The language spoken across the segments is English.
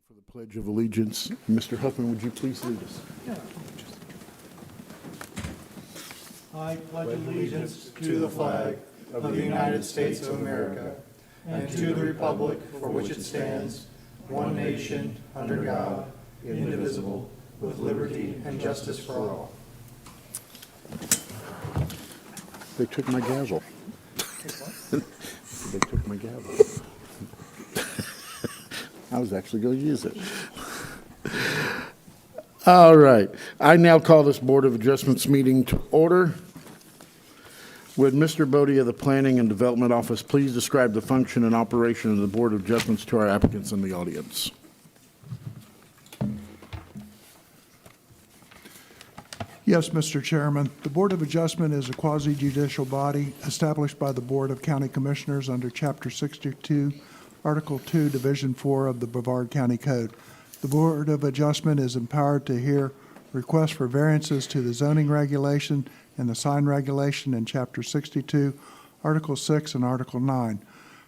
For the Pledge of Allegiance, Mr. Huffman, would you please lead us? I pledge allegiance to the flag of the United States of America and to the republic for which it stands, one nation, under God, indivisible, with liberty and justice for all. They took my gavel. They took my gavel. I was actually going to use it. All right. I now call this Board of Adjustments meeting to order. Would Mr. Bodie of the Planning and Development Office please describe the function and operation of the Board of Adjustments to our applicants in the audience? Yes, Mr. Chairman. The Board of Adjustment is a quasi-judicial body established by the Board of County Commissioners under Chapter 62, Article 2, Division 4 of the Brevard County Code. The Board of Adjustment is empowered to hear requests for variances to the zoning regulation and the sign regulation in Chapter 62, Article 6, and Article 9.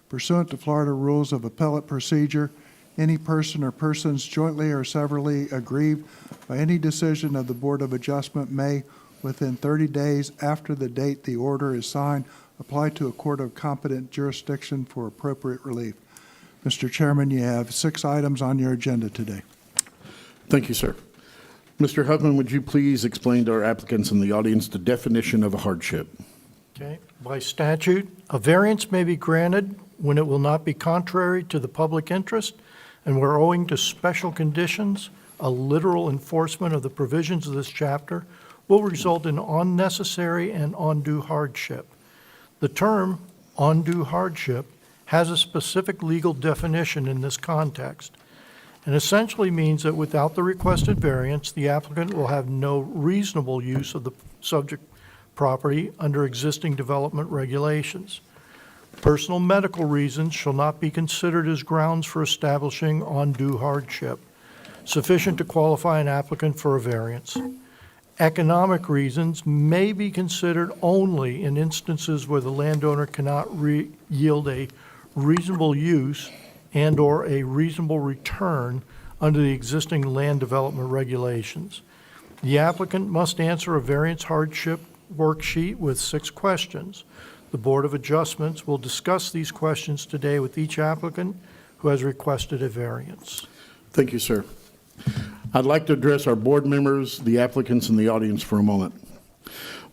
Pursuant to Florida Rules of Appellate Procedure, any person or persons jointly or severally aggrieved by any decision of the Board of Adjustment may, within 30 days after the date the order is signed, apply to a court of competent jurisdiction for appropriate relief. Mr. Chairman, you have 6 items on your agenda today. Thank you, sir. Mr. Huffman, would you please explain to our applicants in the audience the definition of a hardship? Okay. By statute, a variance may be granted when it will not be contrary to the public interest and where owing to special conditions, a literal enforcement of the provisions of this chapter will result in unnecessary and undue hardship. The term undue hardship has a specific legal definition in this context, and essentially means that without the requested variance, the applicant will have no reasonable use of the subject property under existing development regulations. Personal medical reasons shall not be considered as grounds for establishing undue hardship, sufficient to qualify an applicant for a variance. Economic reasons may be considered only in instances where the landowner cannot yield a reasonable use and or a reasonable return under the existing land development regulations. The applicant must answer a variance hardship worksheet with 6 questions. The Board of Adjustments will discuss these questions today with each applicant who has requested a variance. Thank you, sir. I'd like to address our board members, the applicants, and the audience for a moment.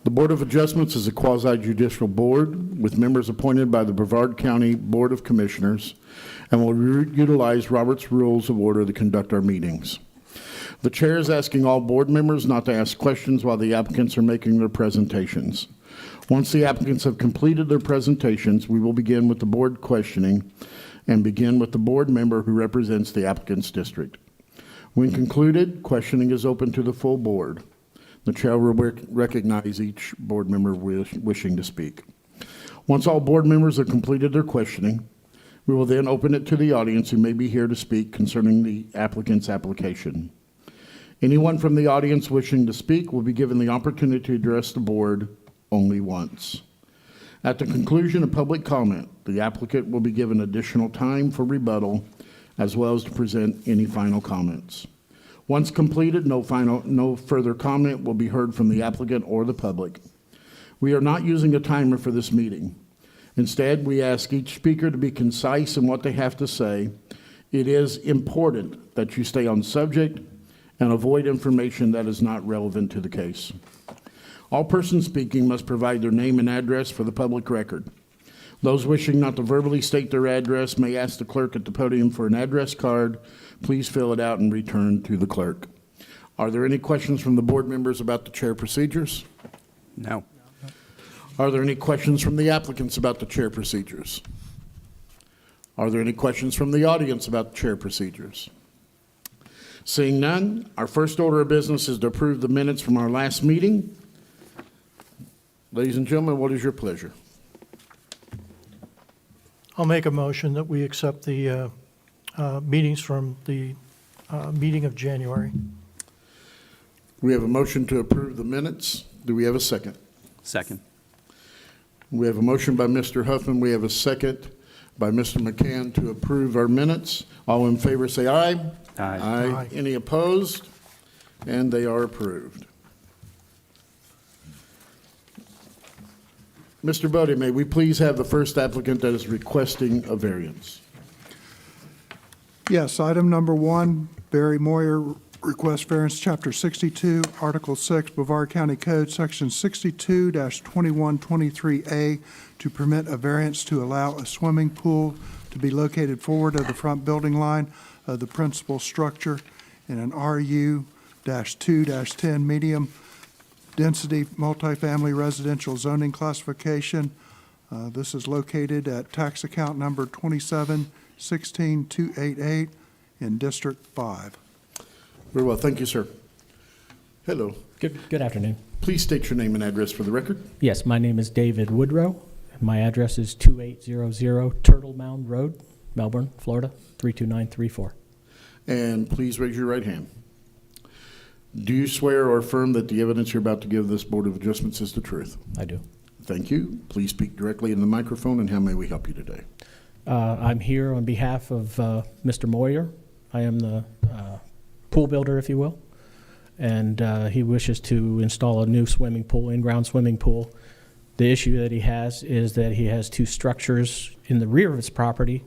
The Board of Adjustments is a quasi-judicial board with members appointed by the Brevard County Board of Commissioners and will utilize Robert's Rules of Order to conduct our meetings. The chair is asking all board members not to ask questions while the applicants are making their presentations. Once the applicants have completed their presentations, we will begin with the board questioning and begin with the board member who represents the applicant's district. When concluded, questioning is open to the full board. The chair will recognize each board member wishing to speak. Once all board members have completed their questioning, we will then open it to the audience who may be here to speak concerning the applicant's application. Anyone from the audience wishing to speak will be given the opportunity to address the board only once. At the conclusion of public comment, the applicant will be given additional time for rebuttal as well as to present any final comments. Once completed, no further comment will be heard from the applicant or the public. We are not using a timer for this meeting. Instead, we ask each speaker to be concise in what they have to say. It is important that you stay on subject and avoid information that is not relevant to the case. All persons speaking must provide their name and address for the public record. Those wishing not to verbally state their address may ask the clerk at the podium for an address card. Please fill it out and return to the clerk. Are there any questions from the board members about the chair procedures? No. Are there any questions from the applicants about the chair procedures? Are there any questions from the audience about the chair procedures? Seeing none, our first order of business is to approve the minutes from our last meeting. Ladies and gentlemen, what is your pleasure? I'll make a motion that we accept the meetings from the meeting of January. We have a motion to approve the minutes. Do we have a second? Second. We have a motion by Mr. Huffman. We have a second by Mr. McCann to approve our minutes. All in favor say aye. Aye. Any opposed? And they are approved. Mr. Bodie, may we please have the first applicant that is requesting a variance? Yes, item number 1, Barry Moyer, request variance, Chapter 62, Article 6, Brevard County Code, Section 62-2123A, to permit a variance to allow a swimming pool to be located forward of the front building line of the principal structure in an RU-2-10 medium density multifamily residential zoning classification. This is located at tax account number 2716288 in District 5. Very well, thank you, sir. Hello. Good afternoon. Please state your name and address for the record. Yes, my name is David Woodrow. My address is 2800 Turtle Mound Road, Melbourne, Florida, 32934. And please raise your right hand. Do you swear or affirm that the evidence you're about to give this Board of Adjustments is the truth? I do. Thank you. Please speak directly in the microphone, and how may we help you today? I'm here on behalf of Mr. Moyer. I am the pool builder, if you will, and he wishes to install a new swimming pool, in-ground swimming pool. The issue that he has is that he has 2 structures in the rear of his property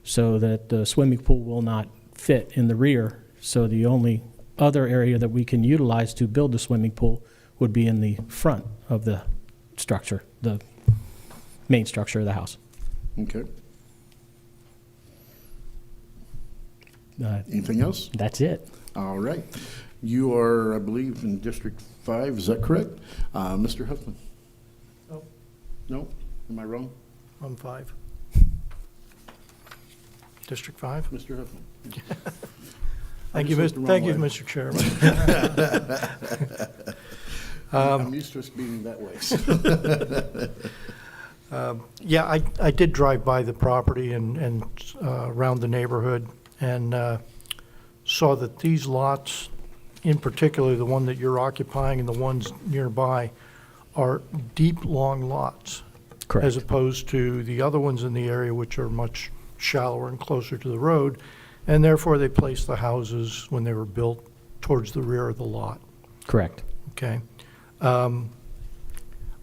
so that the swimming pool will not fit in the rear. So the only other area that we can utilize to build the swimming pool would be in the front of the structure, the main structure of the house. Okay. Anything else? That's it. All right. You are, I believe, in District 5, is that correct? Mr. Huffman? No. No? Am I wrong? I'm 5. District 5? Mr. Huffman? Thank you, just looked the thank you, wrong way. Mr. Chairman. I'm used to us being that way. Yeah, I did drive by the property and around the neighborhood and saw that these lots, in particular the one that you're occupying and the ones nearby, are deep, long lots. Correct. As opposed to the other ones in the area, which are much shallower and closer to the road. And therefore, they placed the houses, when they were built, towards the rear of the lot. Correct. Okay.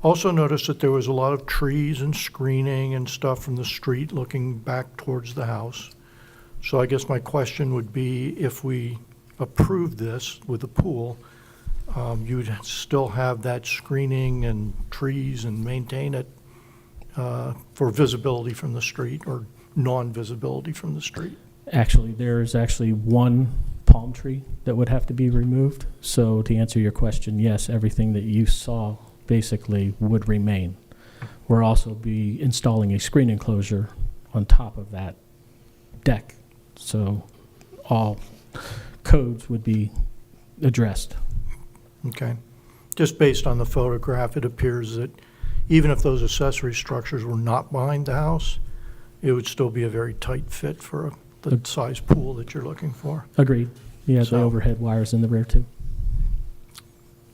Also noticed that there was a lot of trees and screening and stuff from the street looking back towards the house. So I guess my question would be, if we approve this with the pool, you'd still have that screening and trees and maintain it for visibility from the street or non-visibility from the street? Actually, there's actually 1 palm tree that would have to be removed. So to answer your question, yes, everything that you saw basically would remain. We'll also be installing a screen enclosure on top of that deck. So all codes would be addressed. Okay. Just based on the photograph, it appears that even if those accessory structures were not behind the house, it would still be a very tight fit for the size pool that you're looking for. Agreed. He has the So- overhead wires in the rear too.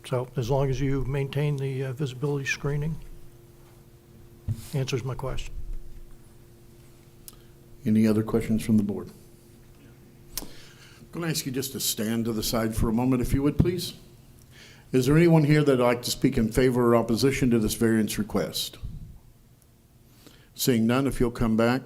So as long as you maintain the visibility screening, answers my question. Any other questions from the board? I'm going to ask you just to stand to the side for a moment, if you would, please. Is there anyone here that would like to speak in favor or opposition to this variance request? Seeing none, if you'll come back.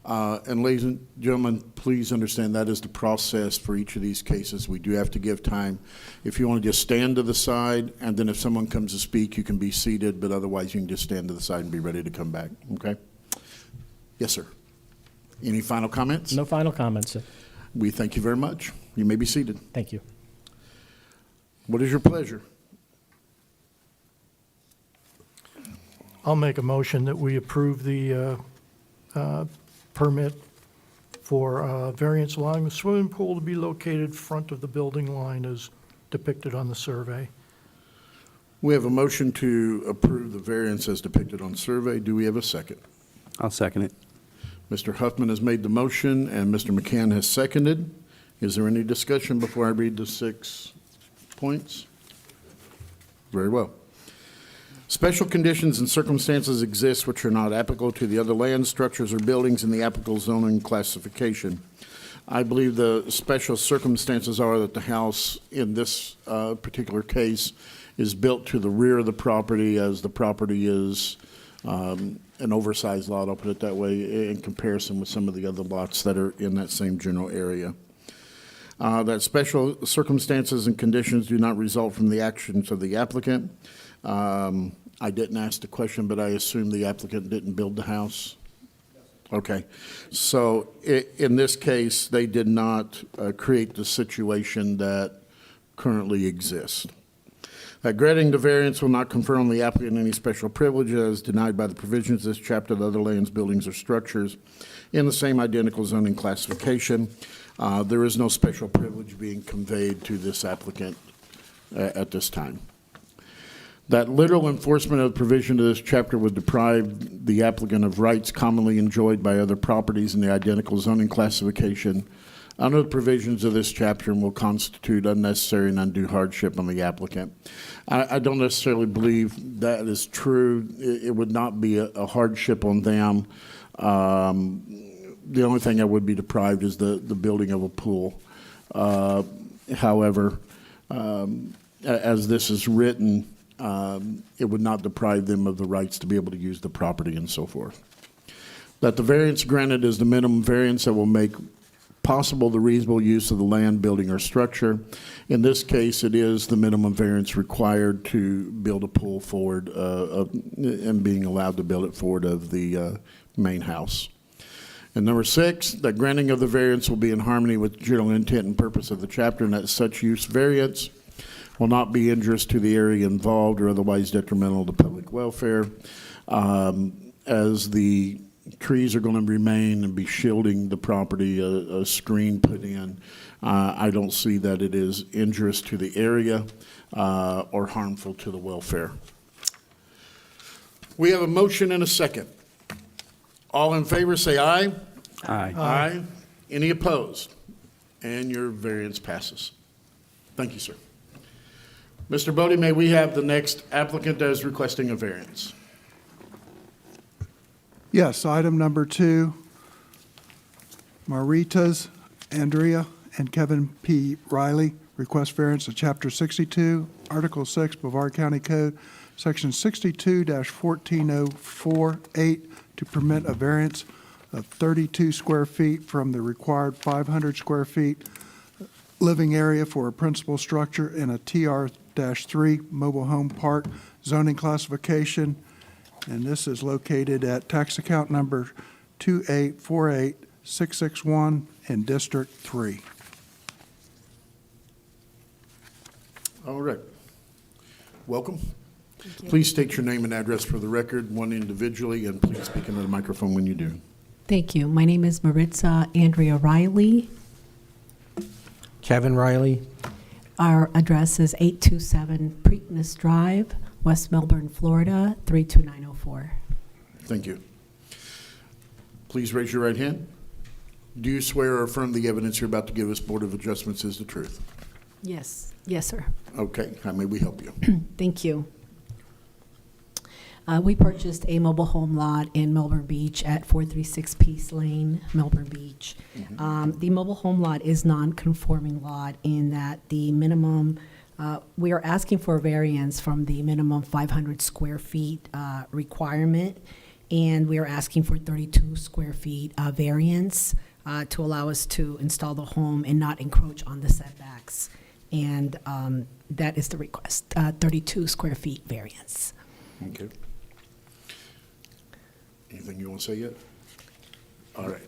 And ladies and gentlemen, please understand that is the process for each of these cases. We do have to give time. If you want to just stand to the side, and then if someone comes to speak, you can be seated, but otherwise you can just stand to the side and be ready to come back, okay? Yes, sir. Any final comments? No final comments, sir. We thank you very much. You may be seated. Thank you. What is your pleasure? I'll make a motion that we approve the permit for variance allowing the swimming pool to be located front of the building line as depicted on the survey. We have a motion to approve the variance as depicted on survey. Do we have a second? I'll second it. Mr. Huffman has made the motion, and Mr. McCann has seconded. Is there any discussion before I read the 6 points? Very well. Special conditions and circumstances exist which are not applicable to the other land, structures, or buildings in the applicable zoning classification. I believe the special circumstances are that the house in this particular case is built to the rear of the property, as the property is an oversized lot, I'll put it that way, in comparison with some of the other lots that are in that same general area. That special circumstances and conditions do not result from the actions of the applicant. I didn't ask the question, but I assume the applicant didn't build the house? Okay. So in this case, they did not create the situation that currently exists. Granting the variance will not confer on the applicant any special privileges denied by the provisions of this chapter of other lands, buildings, or structures in the same identical zoning classification. There is no special privilege being conveyed to this applicant at this time. That literal enforcement of the provision of this chapter would deprive the applicant of rights commonly enjoyed by other properties in the identical zoning classification under the provisions of this chapter and will constitute unnecessary and undue hardship on the applicant. I don't necessarily believe that is true. It would not be a hardship on them. The only thing that would be deprived is the building of a pool. However, as this is written, it would not deprive them of the rights to be able to use the property and so forth. That the variance granted is the minimum variance that will make possible the reasonable use of the land, building, or structure. In this case, it is the minimum variance required to build a pool forward and being allowed to build it forward of the main house. And number 6, that granting of the variance will be in harmony with the general intent and purpose of the chapter, and that such use variance will not be injurious to the area involved or otherwise detrimental to public welfare, as the trees are going to remain and be shielding the property, a screen put in. I don't see that it is injurious to the area or harmful to the welfare. We have a motion and a second. All in favor say aye. Aye. Aye. Any opposed? And your variance passes. Thank you, sir. Mr. Bodie, may we have the next applicant that is requesting a variance? Yes, item number 2, Maritza's, Andrea, and Kevin P. Reilly request variance of Chapter 62, Article 6, Brevard County Code, Section 62-14048, to permit a variance of 32 square feet from the required 500 square feet living area for a principal structure in a TR-3 mobile home park zoning classification. And this is located at tax account number 2848661 in District 3. All right. Welcome. Please state your name and address for the record, one individually, and please speak into the microphone when you do. Thank you. My name is Maritza Andrea Reilly. Kevin Reilly. Our address is 827 Preakness Drive, West Melbourne, Florida, 32904. Thank you. Please raise your right hand. Do you swear or affirm the evidence you're about to give us, Board of Adjustments, is the truth? Yes. Yes, sir. Okay. How may we help you? Thank you. We purchased a mobile home lot in Melbourne Beach at 436 Peace Lane, Melbourne Beach. The mobile home lot is non-conforming lot in that the minimum, we are asking for a variance from the minimum 500 square feet requirement, and we are asking for 32 square feet variance to allow us to install the home and not encroach on the setbacks. And that is the request, 32 square feet variance. Okay. Anything you want to say yet? All right.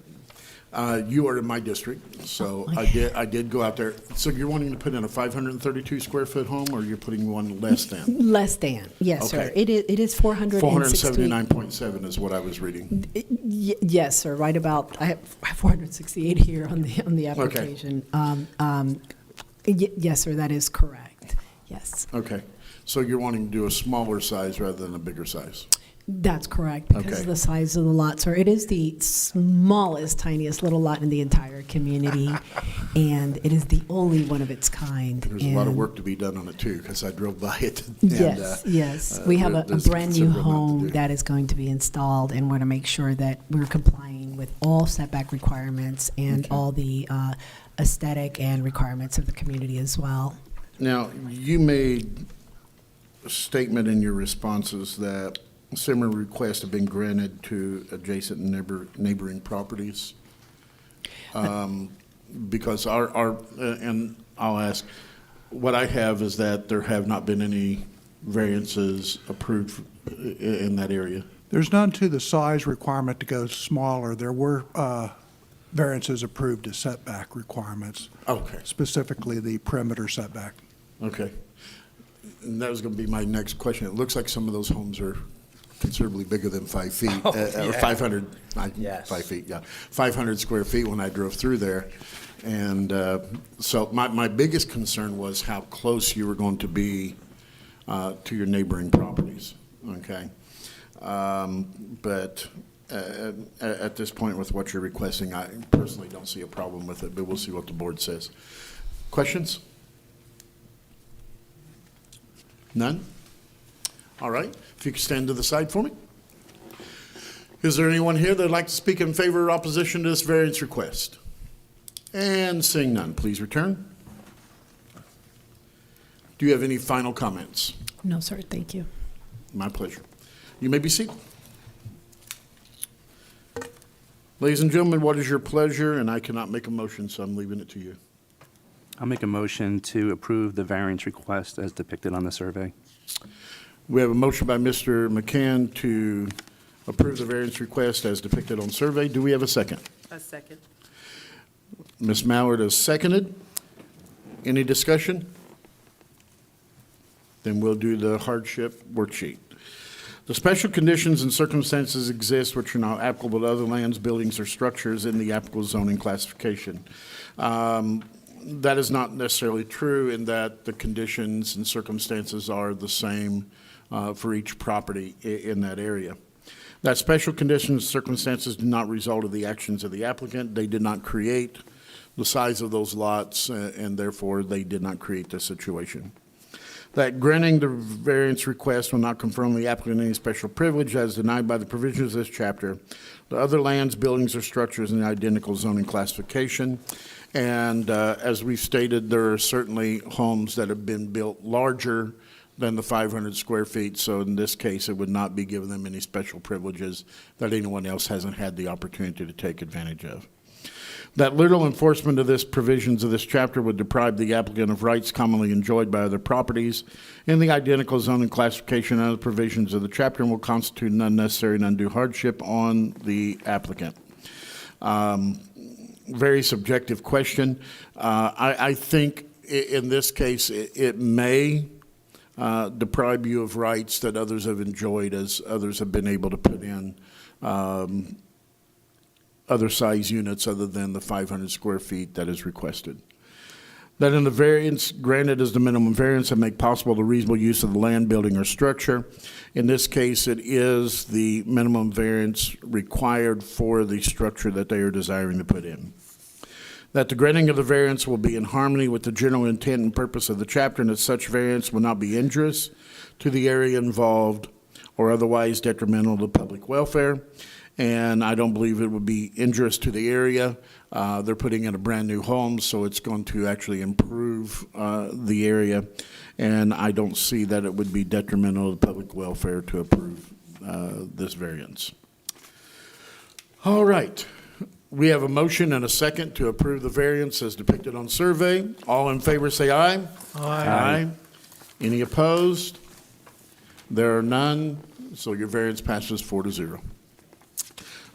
You are in my district, so I did go out there. So you're wanting to put in a 532 square foot home, or you're putting one less than? Less than, yes, sir. Okay. It is 460. 479.7 is what I was reading. Yes, sir, right about, I have 468 here on the application. Yes, sir, that is correct, yes. Okay. So you're wanting to do a smaller size rather than a bigger size? That's correct, because Okay. of the size of the lot, sir. It is the smallest, tiniest little lot in the entire community, and it is the only one of its kind. There's a lot of work to be done on it too, because I drove by it. Yes, yes. We have a there's brand-new considerable amount to home do. that is going to be installed, and want to make sure that we're complying complying with all setback requirements and all the aesthetic and requirements of the community as well. Now, you made a statement in your responses that similar requests have been granted to adjacent neighboring properties. Because and I'll ask, what I have is that there have not been any variances approved in that area. There's none to the size requirement to go smaller. There were variances approved to setback requirements, Okay, specifically the perimeter setback. okay. And that was going to be my next question. It looks like some of those homes are considerably bigger than 5 feet, or 500, Yes. 5 feet, yeah, 500 square feet when I drove through there. And so my biggest concern was how close you were going to be to your neighboring properties, okay? But at this point with what you're requesting, I personally don't see a problem with it, but we'll see what the board says. Questions? None? All right, if you could stand to the side for me. Is there anyone here that'd like to speak in favor or opposition to this variance request? And seeing none, please return. Do you have any final comments? No, sir, thank you. My pleasure. You may be seated. Ladies and gentlemen, what is your pleasure? And I cannot make a motion, so I'm leaving it to you. I'll make a motion to approve the variance request as depicted on the survey. We have a motion by Mr. McCann to approve the variance request as depicted on survey. Do we have a second? A second. Ms. Mallard has seconded. Any discussion? Then we'll do the hardship worksheet. The special conditions and circumstances exist which are not applicable to other lands, buildings, or structures in the applicable zoning classification. That is not necessarily true in that the conditions and circumstances are the same for each property in that area. That special conditions and circumstances do not result of the actions of the applicant. They did not create the size of those lots, and therefore they did not create the situation. That granting the variance request will not confer on the applicant any special privilege as denied by the provisions of this chapter. The other lands, buildings, or structures in the identical zoning classification. And as we've stated, there are certainly homes that have been built larger than the 500 square feet. So in this case, it would not be giving them any special privileges that anyone else hasn't had the opportunity to take advantage of. That literal enforcement of this provisions of this chapter would deprive the applicant of rights commonly enjoyed by other properties in the identical zoning classification and other provisions of the chapter and will constitute an unnecessary and undue hardship on the applicant. Very subjective question. I think in this case, it may deprive you of rights that others have enjoyed as others have been able to put in other size units other than the 500 square feet that is requested. That in the variance granted as the minimum variance that make possible the reasonable use of the land, building, or structure. In this case, it is the minimum variance required for the structure that they are desiring to put in. That the granting of the variance will be in harmony with the general intent and purpose of the chapter, and that such variance will not be injurious to the area involved or otherwise detrimental to public welfare. And I don't believe it would be injurious to the area. They're putting in a brand new home, so it's going to actually improve the area. And I don't see that it would be detrimental to public welfare to approve this variance. All right. We have a motion and a second to approve the variance as depicted on survey. All in favor say aye. Aye. Any opposed? There are none, so your variance passes 4-0.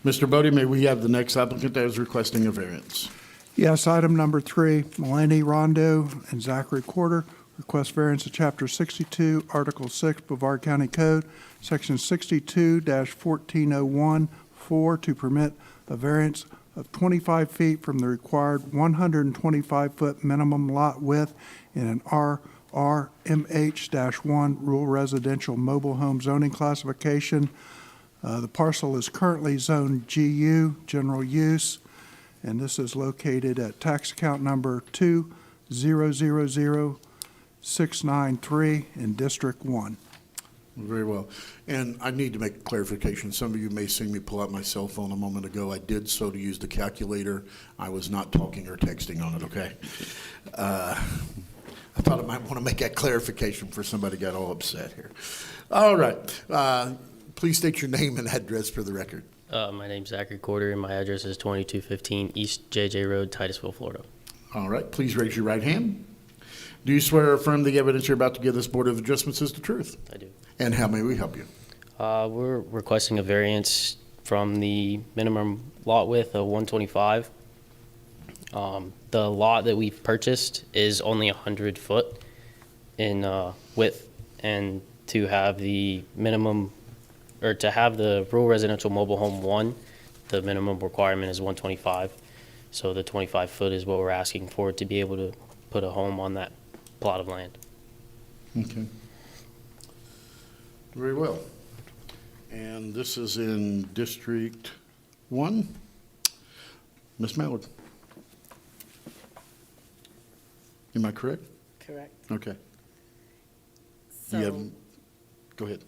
Mr. Bodie, may we have the next applicant that is requesting a variance? Yes, item number 3, Melanie, Rondeau, and Zachary Quarter request variance of Chapter 62, Article 6, Brevard County Code, Section 62-1401-4 to permit a variance of 25 feet from the required 125-foot minimum lot width in an RRMH-1 rural residential mobile home zoning classification. The parcel is currently zoned GU, general use, and this is located at tax account number 20000693 in District 1. Very well. And I need to make clarification. Some of you may see me pull out my cell phone a moment ago. I did so to use the calculator. I was not talking or texting on it, okay? I thought I might want to make that clarification before somebody got all upset here. All right. Please state your name and address for the record. My name's Zachary Quarter, and my address is 2215 East JJ Road, Titusville, Florida. All right. Please raise your right hand. Do you swear or affirm the evidence you're about to give this Board of Adjustments is the truth? I do. And how may we help you? We're requesting a variance from the minimum lot width of 125. The lot that we've purchased is only 100 foot in width, and to have the minimum, or to have the rural residential mobile home 1, the minimum requirement is 125. So the 25 foot is what we're asking for to be able to put a home on that plot of land. Okay. Very well. And this is in District 1. Ms. Mallard. Am I correct? Correct. Okay. So, You have, go ahead.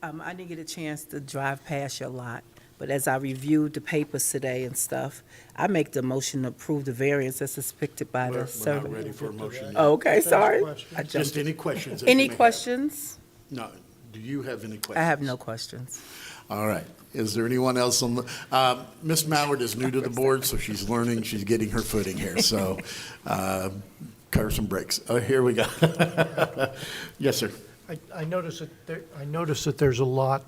I didn't get a chance to drive past your lot, but as I reviewed the papers today and stuff, I make the motion to approve the variance as depicted by We're the not survey. ready for a motion yet. Oh, okay, sorry. question. I Just jumped. any questions? that you Any may have. questions? No. Do you have any questions? I have no questions. All right. Is there anyone else on the, Ms. Mallard is new to the board, so she's learning, she's getting her footing here, so, cut her some breaks. Oh, here we go. Yes, sir. I noticed that there's a lot,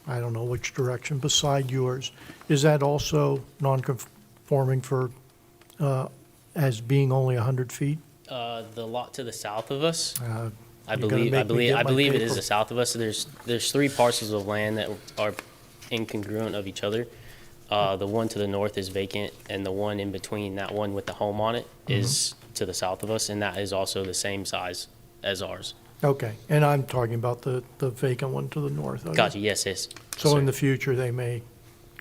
I don't know which direction, beside yours. Is that also non-conforming for, as being only 100 feet? The lot to the south of us, I You're gonna make me get my believe it is paper. the south of us. So there's 3 parcels of land that are incongruent of each other. The one to the north is vacant, and the one in between, that one with the home on it, is to the south of us, and that is also the same size as ours. Okay, and I'm talking about the vacant one to the north. of it. Gotcha. Yes, yes. So Sir. in the future, they may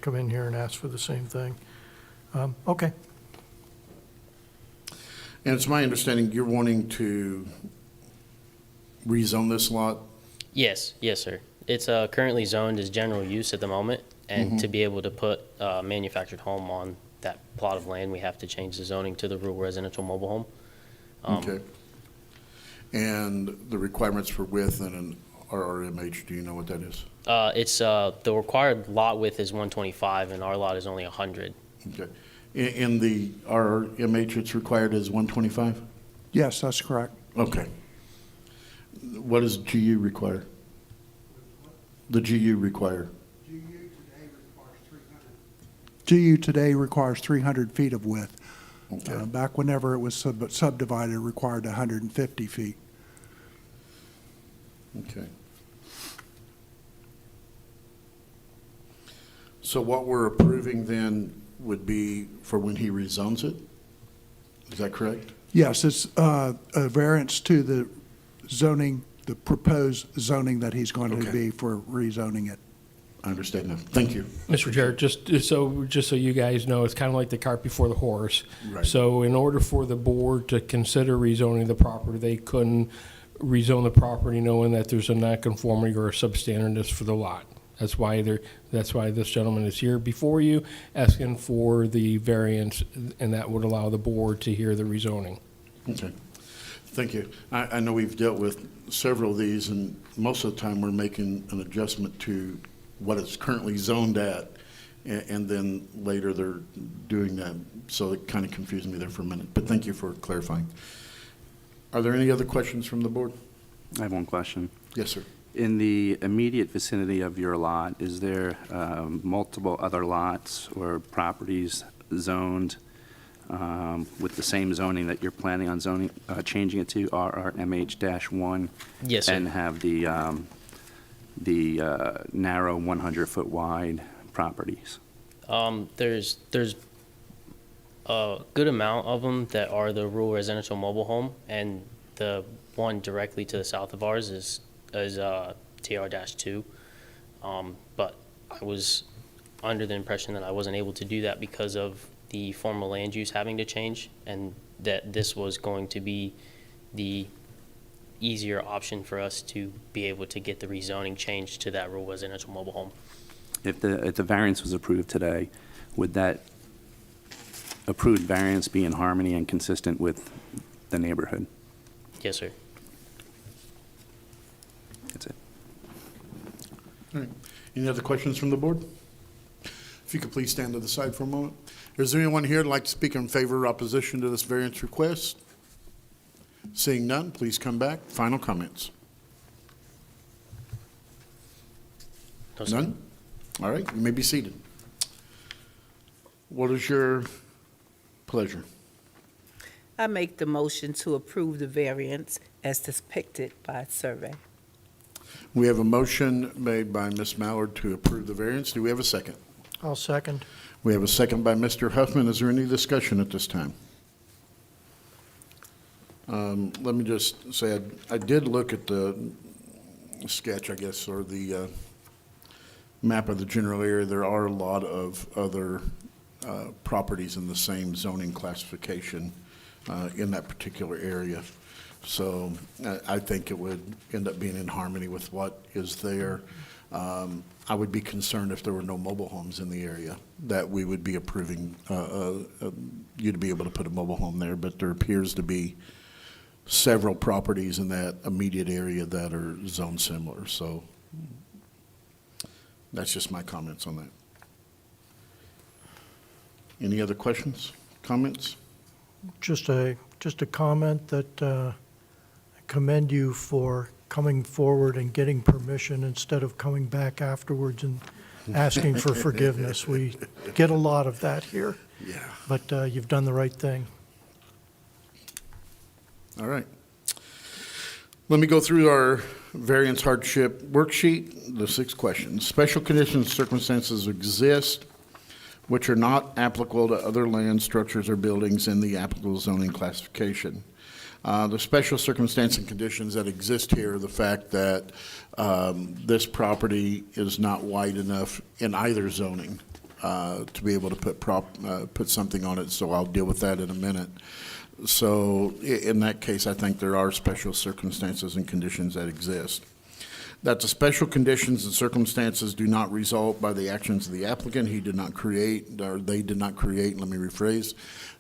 come in here and ask for the same thing. Okay. And it's my understanding you're wanting to rezone this lot? Yes, yes, sir. It's currently zoned as general use at the moment, and to be able to put a manufactured home on that plot of land, we have to change the zoning to the rural residential mobile home. Okay. And the requirements for width and an RRMH, do you know what that is? It's the required lot width is 125, and our lot is only 100. Okay. In the RRMH, it's required as 125? Yes, that's correct. Okay. What does GU require? The GU require? GU today requires 300 feet of width. Okay. Back whenever it was subdivided, it required 150 feet. Okay. So what we're approving then would be for when he rezones it? Is that correct? Yes, it's a variance to the zoning, the proposed zoning that he's going to Okay. be for rezoning it. I understand now. Thank you. Mr. Chair, just so you guys know, it's kind of like the cart before the horse. Right. So in order for the board to consider rezoning the property, they couldn't rezone the property knowing that there's a nonconformity or a substandardness for the lot. That's why this gentleman is here before you, asking for the variance, and that would allow the board to hear the rezoning. Okay. Thank you. I know we've dealt with several of these, and most of the time we're making an adjustment to what it's currently zoned at, and then later they're doing that. So it kind of confused me there for a minute, but thank you for clarifying. Are there any other questions from the board? I have one question. Yes, sir. In the immediate vicinity of your lot, is there multiple other lots or properties zoned with the same zoning that you're planning on zoning, changing it to RRMH-1? Yes, sir. And have the narrow 100-foot wide properties? There's a good amount of them that are the rural residential mobile home, and the one directly to the south of ours is TR-2. But I was under the impression that I wasn't able to do that because of the formal land use having to change, and that this was going to be the easier option for us to be able to get the rezoning changed to that rural residential mobile home. If the variance was approved today, would that approved variance be in harmony and consistent with the neighborhood? Yes, sir. That's it. All right. Any other questions from the board? If you could please stand to the side for a moment. Is there anyone here that'd like to speak in favor or opposition to this variance request? Seeing none, please come back. Final comments. No, sir. None? All right, you may be seated. What is your pleasure? I make the motion to approve the variance as depicted by survey. We have a motion made by Ms. Mallard to approve the variance. Do we have a second? I'll second. We have a second by Mr. Huffman. Is there any discussion at this time? Let me just say, I did look at the sketch, I guess, or the map of the general area. There are a lot of other properties in the same zoning classification in that particular area. So I think it would end up being in harmony with what is there. I would be concerned if there were no mobile homes in the area, that we would be approving you to be able to put a mobile home there, but there appears to be several properties in that immediate area that are zoned similar. So that's just my comments on that. Any other questions, comments? Just a comment that I commend you for coming forward and getting permission instead of coming back afterwards and asking for forgiveness. We get a lot of that here. Yeah. But you've done the right thing. All right. Let me go through our variance hardship worksheet, the 6 questions. Special conditions and circumstances exist which are not applicable to other land, structures, or buildings in the applicable zoning classification. The special circumstance and conditions that exist here are the fact that this property is not wide enough in either zoning to be able to put something on it, so I'll deal with that in a minute. So in that case, I think there are special circumstances and conditions that exist. That the special conditions and circumstances do not result by the actions of the applicant. He did not create, or they did not create, let me rephrase,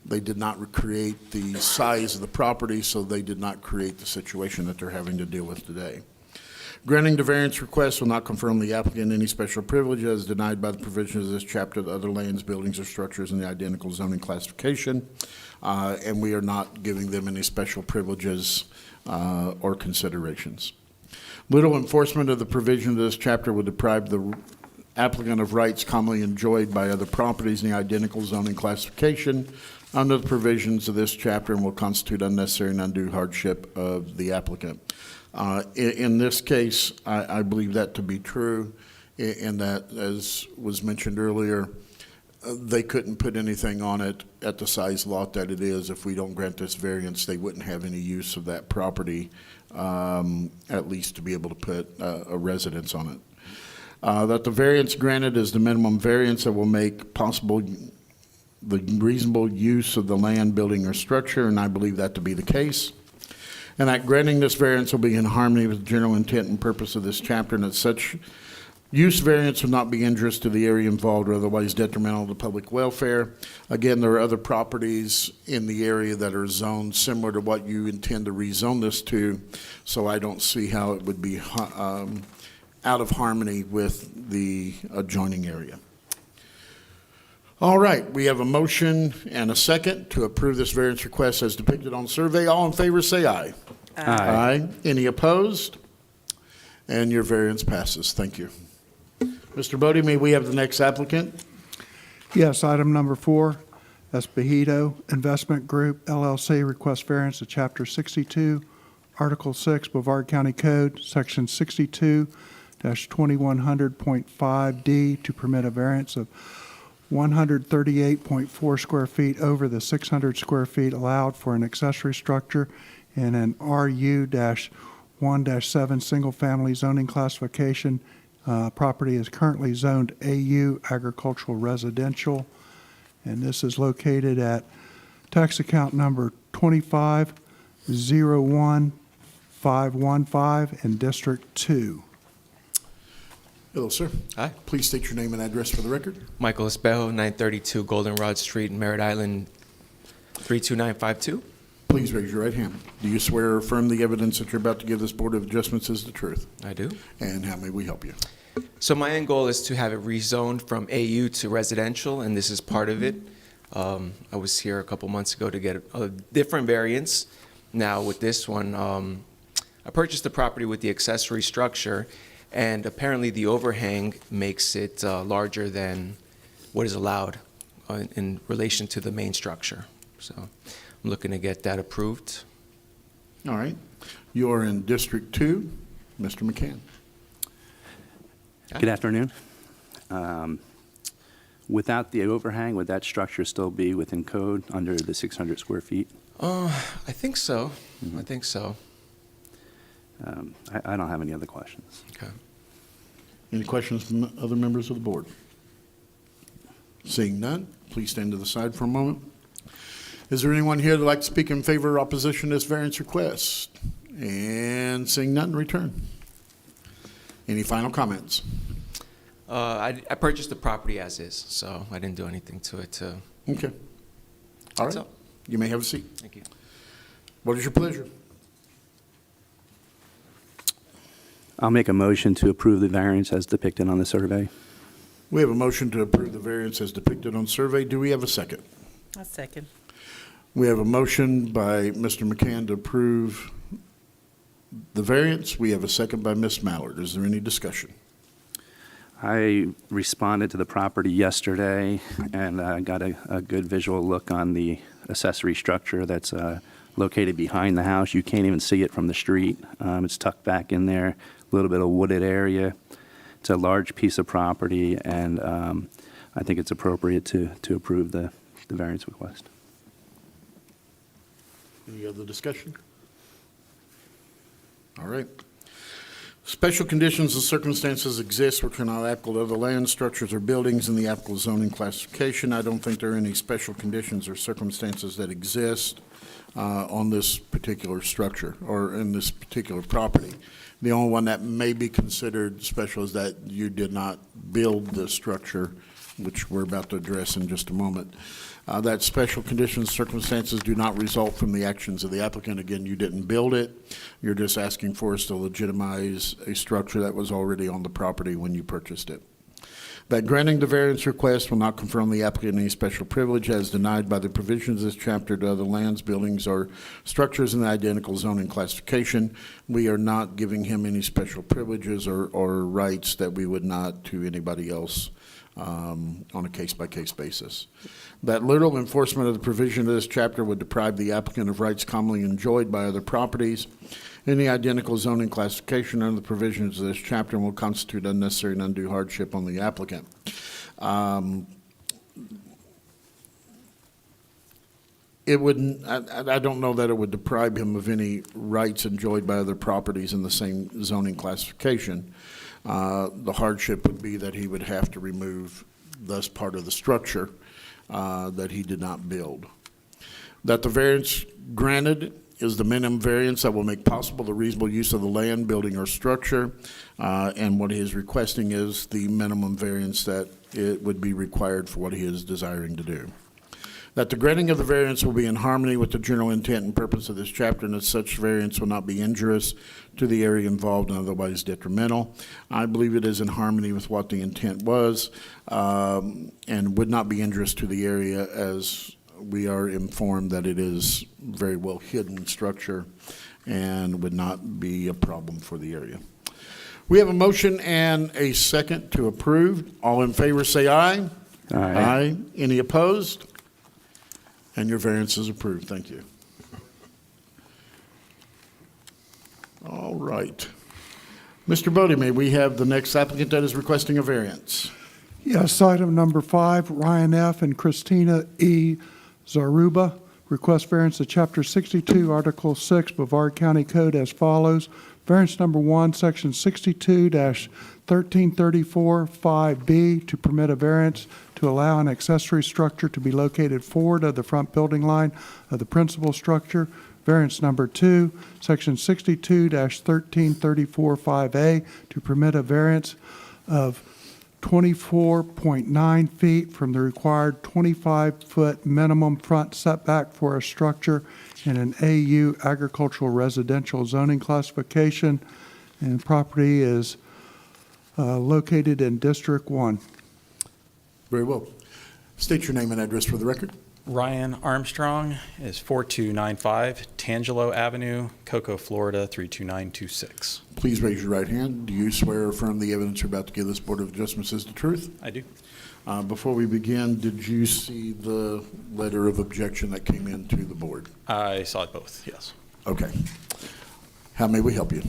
they did not create the size of the property, so they did not create the situation that they're having to deal with today. Granting the variance request will not confirm the applicant any special privilege as denied by the provisions of this chapter to other lands, buildings, or structures in the identical zoning classification, and we are not giving them any special privileges or considerations. Little enforcement of the provision of this chapter would deprive the applicant of rights commonly enjoyed by other properties in the identical zoning classification under the provisions of this chapter and will constitute unnecessary and undue hardship of the applicant. In this case, I believe that to be true, in that, as was mentioned earlier, they couldn't put anything on it at the size lot that it is. If we don't grant this variance, they wouldn't have any use of that property, at least to be able to put a residence on it. That the variance granted is the minimum variance that will make possible the reasonable use of the land, building, or structure, and I believe that to be the case. And that granting this variance will be in harmony with the general intent and purpose of this chapter, and that such use variance will not be injurious to the area involved or otherwise detrimental to public welfare. Again, there are other properties in the area that are zoned similar to what you intend to rezone this to, so I don't see how it would be out of harmony with the adjoining area. All right, we have a motion and a second to approve this variance request as depicted on survey. All in favor say aye. Aye. Aye. Any opposed? And your variance passes. Thank you. Mr. Bodie, may we have the next applicant? Yes, item number 4, Espejo Investment Group, LLC, request variance to Chapter 62, Article 6, Brevard County Code, Section 62-2100.5D, to permit a variance of 138.4 square feet over the 600 square feet allowed for an accessory structure in an RU-1-7 single-family zoning classification. Property is currently zoned AU, agricultural residential, and this is located at tax account number 515 in District 2. Hello, sir. Hi, Please state your name and address for the record. Michael Espejo, 932 Goldenrod Street, Merritt Island, 32952. Please raise your right hand. Do you swear or affirm the evidence that you're about to give this Board of Adjustments is the truth? I do. And how may we help you? So my end goal is to have it rezoned from AU to residential, and this is part of it. I was here a couple months ago to get a different variance. Now with this one, I purchased the property with the accessory structure, and apparently the overhang makes it larger than what is allowed in relation to the main structure. So I'm looking to get that approved. All right. You are in District 2. Mr. McCann. Good afternoon. Without the overhang, would that structure still be within code under the 600 square feet? I think so. I think so. I don't have any other questions. Okay. Any questions from other members of the board? Seeing none, please stand to the side for a moment. Is there anyone here that'd like to speak in favor or opposition to this variance request? And seeing none, return. Any final comments? I purchased the property as is, so I didn't do anything to it. Okay. All right. That's all. You may have a seat. Thank you. What is your pleasure? I'll make a motion to approve the variance as depicted on the survey. We have a motion to approve the variance as depicted on survey. Do we have a second? A second. We have a motion by Mr. McCann to approve the variance. We have a second by Ms. Mallard. Is there any discussion? I responded to the property yesterday and got a good visual look on the accessory structure that's located behind the house. You can't even see it from the street. It's tucked back in there, a little bit of wooded area. It's a large piece of property, and I think it's appropriate to approve the variance request. Any other discussion? All right. Special conditions and circumstances exist which are not applicable to other land, structures, or buildings in the applicable zoning classification. I don't think there are any special conditions or circumstances that exist on this particular structure or in this particular property. The only one that may be considered special is that you did not build the structure, which we're about to address in just a moment. That special conditions, circumstances do not result from the actions of the applicant. Again, you didn't build it. You're just asking for us to legitimize a structure that was already on the property when you purchased it. That granting the variance request will not confer on the applicant any special privilege as denied by the provisions of this chapter to other lands, buildings, or structures in the identical zoning classification. We are not giving him any special privileges or rights that we would not to anybody else on a case-by-case basis. That literal enforcement of the provision of this chapter would deprive the applicant of rights commonly enjoyed by other properties in the identical zoning classification under the provisions of this chapter and will constitute unnecessary and undue hardship on the applicant. It wouldn't, I don't know that it would deprive him of any rights enjoyed by other properties in the same zoning classification. The hardship would be that he would have to remove thus part of the structure that he did not build. That the variance granted is the minimum variance that will make possible the reasonable use of the land, building, or structure, and what he is requesting is the minimum variance that it would be required for what he is desiring to do. That the granting of the variance will be in harmony with the general intent and purpose of this chapter, and that such variance will not be injurious to the area involved and otherwise detrimental. I believe it is in harmony with what the intent was and would not be injurious to the area, as we are informed that it is very well hidden structure and would not be a problem for the area. We have a motion and a second to approve. All in favor say aye. Aye. Aye. Any opposed? And your variance is approved. Thank you. All right. Mr. Bodie, may we have the next applicant that is requesting a variance? Yes, item number 5, Ryan F. and Christina E. Zaruba, request variance to Chapter 62, Article 6, Brevard County Code as follows. Variance number 1, Section 62-1334-5B, to permit a variance to allow an accessory structure to be located forward of the front building line of the principal structure Variance number 2, Section 62-1334-5A, to permit a variance of 24.9 feet from the required 25-foot minimum front setback for a structure in an AU agricultural residential zoning classification, and property is located in District 1. Very well. State your name and address for the record. Ryan Armstrong is 4295 Tangelo Avenue, Cocoa, Florida 32926. Please raise your right hand. Do you swear or affirm the evidence you're about to give this Board of Adjustments is the truth? I do. Before we begin, did you see the letter of objection that came into the board? I saw it both, yes. Okay. How may we help you?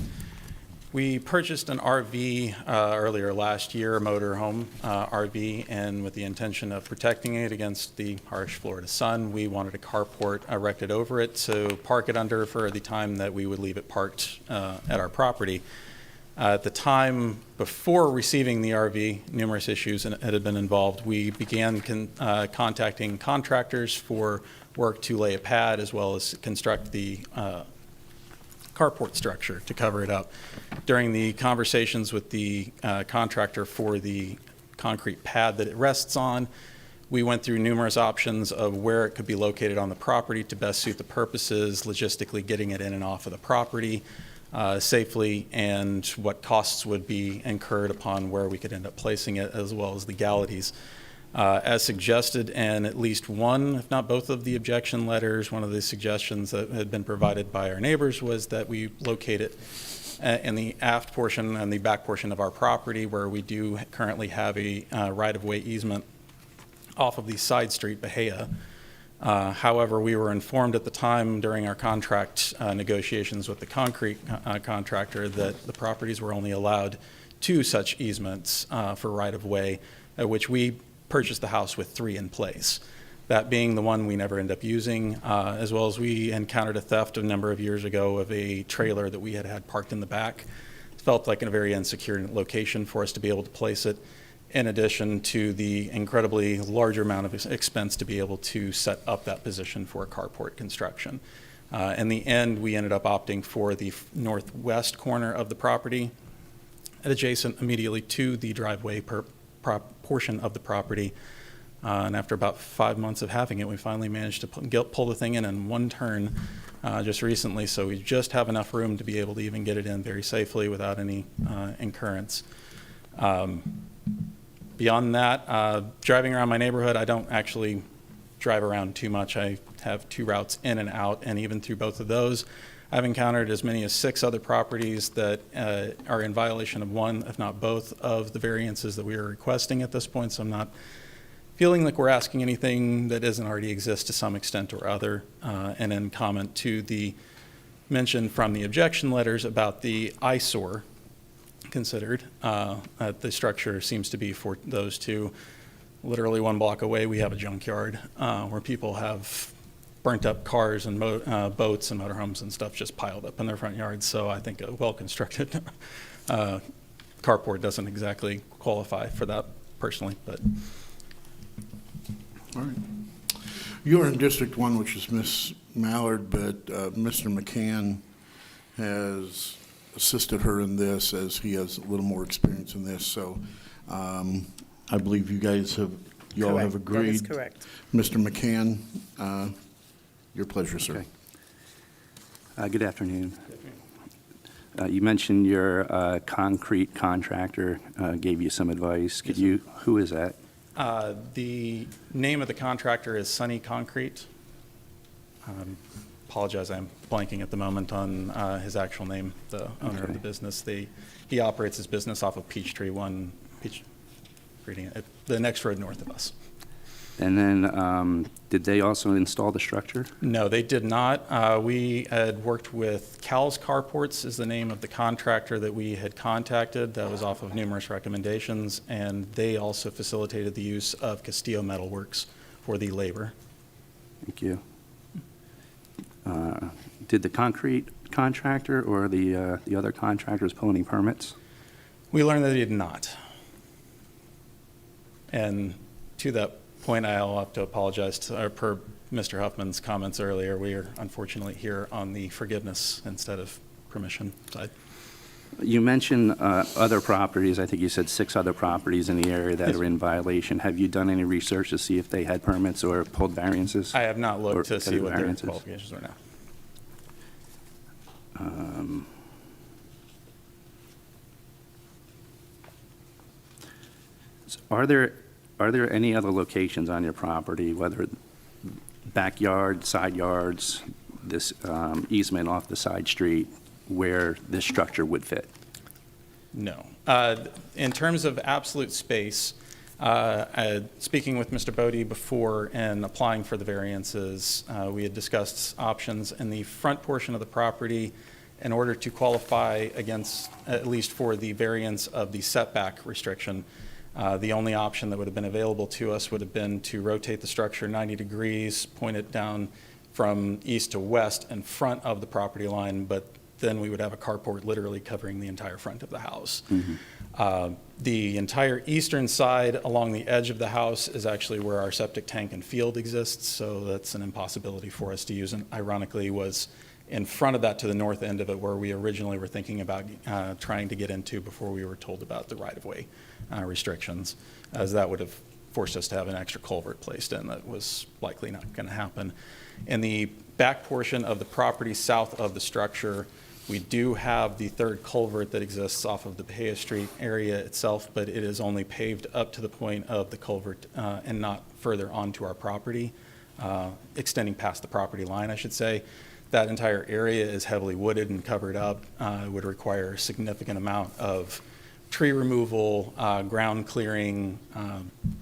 We purchased an RV earlier last year, a motorhome RV, and with the intention of protecting it against the harsh Florida sun, we wanted a carport erected over it to park it under for the time that we would leave it parked at our property. At the time before receiving the RV, numerous issues had been involved. We began contacting contractors for work to lay a pad as well as construct the carport structure to cover it up. During the conversations with the contractor for the concrete pad that it rests on, we went through numerous options of where it could be located on the property to best suit the purposes, logistically getting it in and off of the property safely, and what costs would be incurred upon where we could end up placing it, as well as legalities. As suggested, and at least one, if not both of the objection letters, one of the suggestions that had been provided by our neighbors was that we locate it in the aft portion and the back portion of our property, where we do currently have a right-of-way easement off of the side street, Bahia. However, we were informed at the time during our contract negotiations with the concrete contractor that the properties were only allowed 2 such easements for right-of-way, at which we purchased the house with 3 in place. That being the one we never end up using, as well as we encountered a theft a number of years ago of a trailer that we had parked in the back. It felt like a very insecure location for us to be able to place it, in addition to the incredibly large amount of expense to be able to set up that position for a carport construction. In the end, we ended up opting for the northwest corner of the property, adjacent immediately to the driveway portion of the property. And after about 5 months of having it, we finally managed to pull the thing in one turn just recently. So we just have enough room to be able to even get it in very safely without any incurrence. Beyond that, driving around my neighborhood, I don't actually drive around too much. I have 2 routes in and out, and even through both of those, I've encountered as many as 6 other properties that are in violation of one, if not both, of the variances that we are requesting at this point. So I'm not feeling like we're asking anything that doesn't already exist to some extent or other. And in comment to the mention from the objection letters about the eyesore considered, the structure seems to be for those 2. Literally 1 block away, we have a junkyard where people have burnt up cars and boats and motorhomes and stuff just piled up in their front yards. So I think a well-constructed carport doesn't exactly qualify for that personally. But All right. You're in District 1, which is Miss Mallard, but Mr. McCann has assisted her in this, as he has a little more experience in this. So I believe you all have agreed. That is correct. Mr. McCann, your pleasure, sir. Okay. Good afternoon. You mentioned your concrete contractor gave you some advice. Who is that? the name of the contractor is Sunny Concrete. Apologize, I'm blanking at the moment on his actual name, the owner of the business. He operates his business off of Peachtree, the next road north of us. And then, did they also install the structure? No, they did not. We had worked with Cal's Carports is the name of the contractor that we had contacted. That was off of numerous recommendations, and they also facilitated the use of Castillo Metalworks for the labor. Thank you. Did the concrete contractor or the other contractors pull any permits? We learned that he did not. And to that point, I'll have to apologize per Mr. Huffman's comments earlier. We are unfortunately here on the forgiveness instead of permission side. You mentioned other properties. I think you said 6 other properties in the area that Yes. are in violation. Have you done any research to see if they had permits or pulled variances? I have not looked to see what their variances? qualifications are now. Are there any other locations on your property, whether backyard, side yards, this easement off the side street, where this structure would fit? No. In terms of absolute space, speaking with Mr. Bodie before and applying for the variances, we had discussed options in the front portion of the property in order to qualify against, at least for the variance of the setback restriction. The only option that would have been available to us would have been to rotate the structure 90 degrees, point it down from east to west in front of the property line, but then we would have a carport literally covering the entire front of the house. The entire eastern side along the edge of the house is actually where our septic tank and field exists, so that's an impossibility for us to use, and ironically was in front of that to the north end of it where we originally were thinking about trying to get into before we were told about the right-of-way restrictions, as that would have forced us to have an extra culvert placed in. That was likely not going to happen. In the back portion of the property south of the structure, we do have the third culvert that exists off of the Bahia Street area itself, but it is only paved up to the point of the culvert and not further onto our property, extending past the property line, I should say. That entire area is heavily wooded and covered up. It would require a significant amount of tree removal, ground clearing.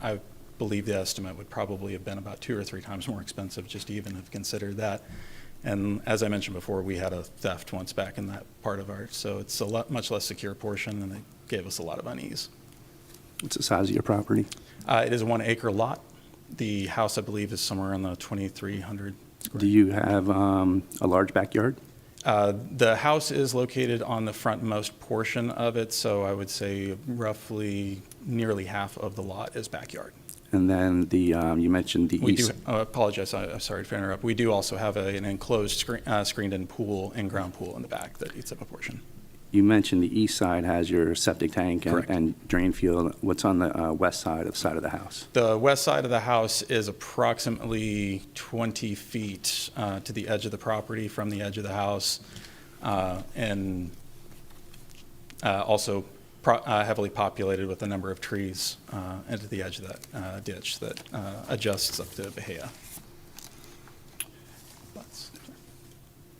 I believe the estimate would probably have been about 2 or 3 times more expensive just to even have considered that. And as I mentioned before, we had a theft once back in that part of ours, so it's a much less secure portion, and it gave us a lot of unease. What's the size of your property? It is a 1-acre lot. The house, I believe, is somewhere in the 2,300 square. Do you have a large backyard? The house is located on the frontmost portion of it, so I would say roughly nearly half of the lot is backyard. And then you mentioned the We east. do, apologize, I'm sorry to interrupt. We do also have an enclosed screened-in pool and ground pool in the back that eats up a portion. You mentioned the east side has your septic tank Correct. and drain field. What's on the west side of the house? The west side of the house is approximately 20 feet to the edge of the property from the edge of the house, and also heavily populated with a number of trees into the edge of that ditch that adjusts up to Bahia.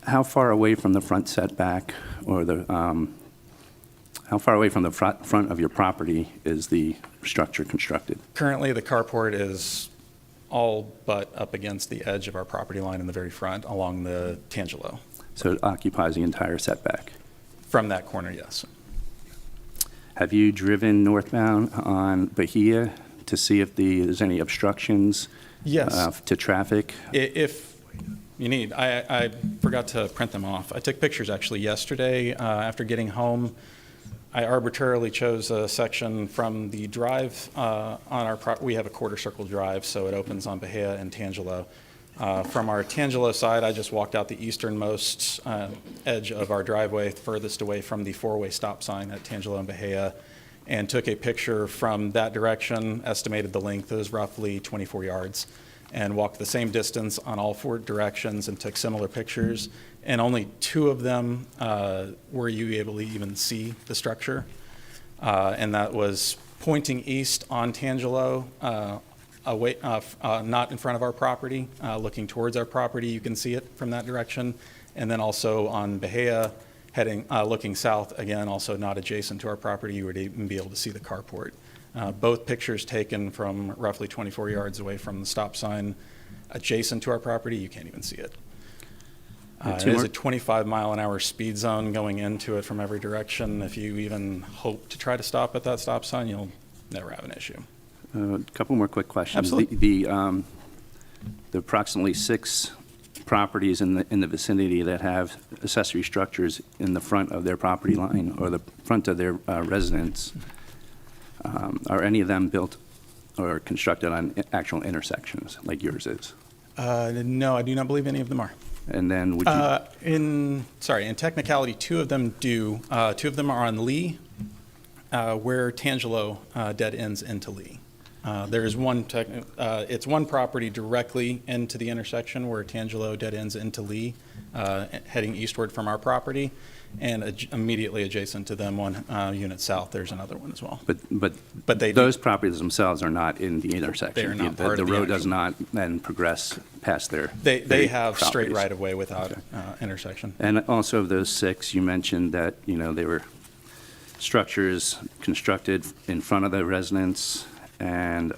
How far away from the front setback or how far away from the front of your property is the structure constructed? Currently, the carport is all but up against the edge of our property line in the very front along the Tangelo. So it occupies the entire setback. From that corner, yes. Have you driven northbound on Bahia to see if there's any obstructions Yes. to traffic? If you need, I forgot to print them off. I took pictures actually yesterday after getting home. I arbitrarily chose a section from the drive on our we have a quarter circle drive, so it opens on Bahia and Tangelo. From our Tangelo side, I just walked out the easternmost edge of our driveway, furthest away from the 4-way stop sign at Tangelo and Bahia, and took a picture from that direction, estimated the length is roughly 24 yards, and walked the same distance on all 4 directions and took similar pictures. And only 2 of them were you able to even see the structure. And that was pointing east on Tangelo, away, not in front of our property, looking towards our property. You can see it from that direction. And then also on Bahia, heading, looking south, again, also not adjacent to our property, you would even be able to see the carport. Both pictures taken from roughly 24 yards away from the stop sign adjacent to our property. You can't even see it. It is a 25-mile-an-hour speed zone going into it from every direction. If you even hope to try to stop at that stop sign, you'll never have an issue. A couple more quick questions. Absolutely. The approximately 6 properties in the vicinity that have accessory structures in the front of their property line or the front of their residence, are any of them built or constructed on actual intersections like yours is? No, I do not believe any of them are. And then would you, In technicality, two of them do. Two of them are on Lee, where Tangelo dead ends into Lee. There is one, it's one property directly into the intersection where Tangelo dead ends into Lee, heading eastward from our property, and immediately adjacent to them, one unit south, there's another one as well. but they those properties themselves are not in the intersection? They are not The- part The of the road does actual- not then progress past their They have straight properties. right-of-way without intersection. And also of those 6, you mentioned that, they were structures constructed in front of the residence, and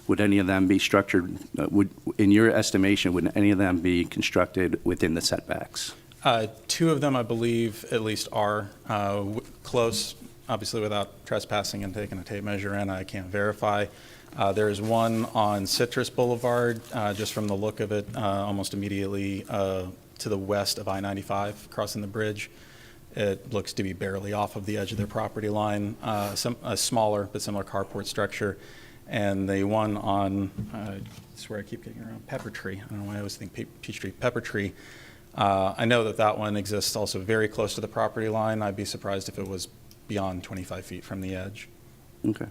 would any of them be structured, in your estimation, would any of them be constructed within the setbacks? Two of them, I believe, at least are close, obviously without trespassing and taking a tape measure in, I can't verify. There's one on Citrus Boulevard, just from the look of it, almost immediately to the west of I-95, crossing the bridge. It looks to be barely off of the edge of their property line, a smaller but similar carport structure. And the one on, I swear I keep getting around, Pepper Tree. I don't know why I always think Peachtree, Pepper Tree. I know that that one exists also very close to the property line. I'd be surprised if it was beyond 25 feet from the edge. Okay.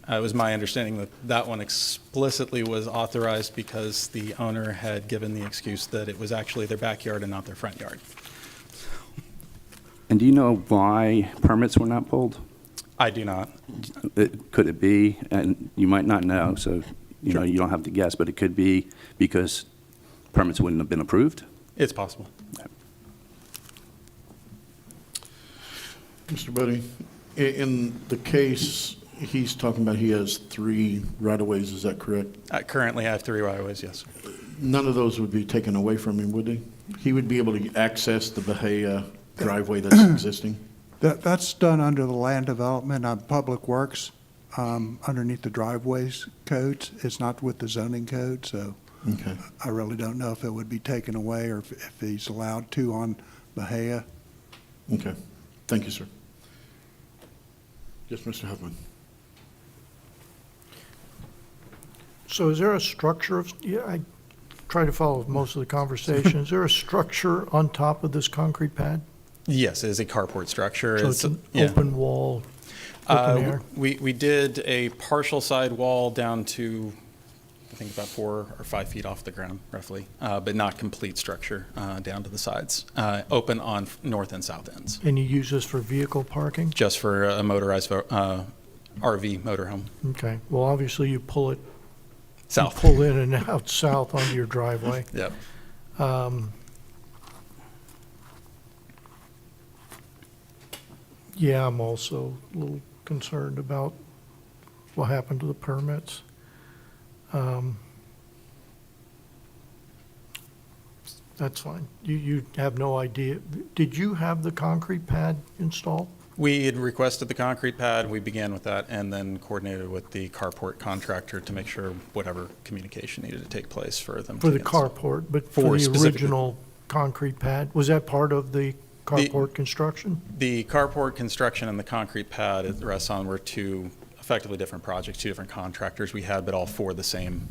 It was my understanding that that one explicitly was authorized because the owner had given the excuse that it was actually their backyard and not their front yard. And do you know why permits were not pulled? I do not. Could it be, and you might not know, so you don't have to guess, but it could be because permits wouldn't have been approved? It's possible. Mr. Buddy, in the case he's talking about, he has 3 right-of-ways, is that correct? Currently, I have 3 right-of-ways, yes. None of those would be taken away from him, would they? He would be able to access the Bahia driveway that's existing? That's done under the land development on Public Works, underneath the driveways codes. It's not with the zoning code, so Okay. I really don't know if it would be taken away or if he's allowed to on Bahia. Okay. Thank you, sir. Yes, Mr. Huffman. So is there a structure of, I try to follow most of the conversation. Is there a structure on top of this concrete pad? Yes, it is a carport structure. So it's an yeah. open wall, open air? We did a partial side wall down to, I think, about 4 or 5 feet off the ground, roughly, but not complete structure down to the sides. Open on north and south ends, And you use this for vehicle parking? just for a motorized RV motorhome. Okay, well, obviously you pull it, you South. pull in and out south onto your driveway. Yep. Yeah, I'm also a little concerned about what happened to the permits. That's fine. You have no idea. Did you have the concrete pad installed? We had requested the concrete pad. We began with that and then coordinated with the carport contractor to make sure whatever communication needed to take place for them. For to the get installed. carport, but For for the specifically- original concrete pad? Was that part of the carport construction? The carport construction and the concrete pad it rests on were 2 effectively different projects, 2 different contractors we had, but all for the same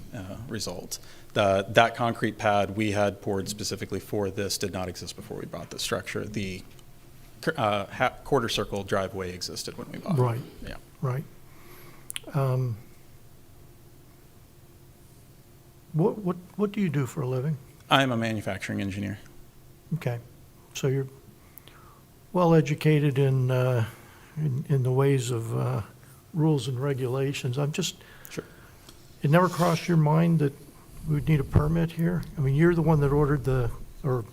result. That concrete pad we had poured specifically for this did not exist before we bought the structure. The quarter circle driveway existed when we bought it. Right. Yeah. Right. What do you do for a living? I'm a manufacturing engineer. Okay, so you're well-educated in the ways of rules and regulations. I'm just, Sure. it never crossed your mind that we would need a permit here? I mean, you're the one that ordered or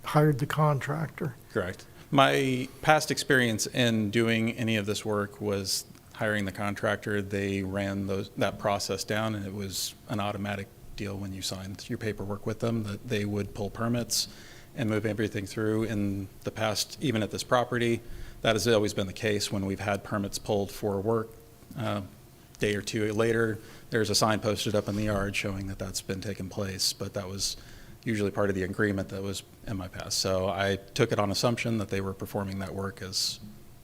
hired the contractor. Correct. My past experience in doing any of this work was hiring the contractor. They ran that process down, and it was an automatic deal when you signed your paperwork with them that they would pull permits and move everything through. In the past, even at this property, that has always been the case when we've had permits pulled for work. Day or 2 later, there's a sign posted up in the yard showing that that's been taking place, but that was usually part of the agreement that was in my past. So I took it on assumption that they were performing that work as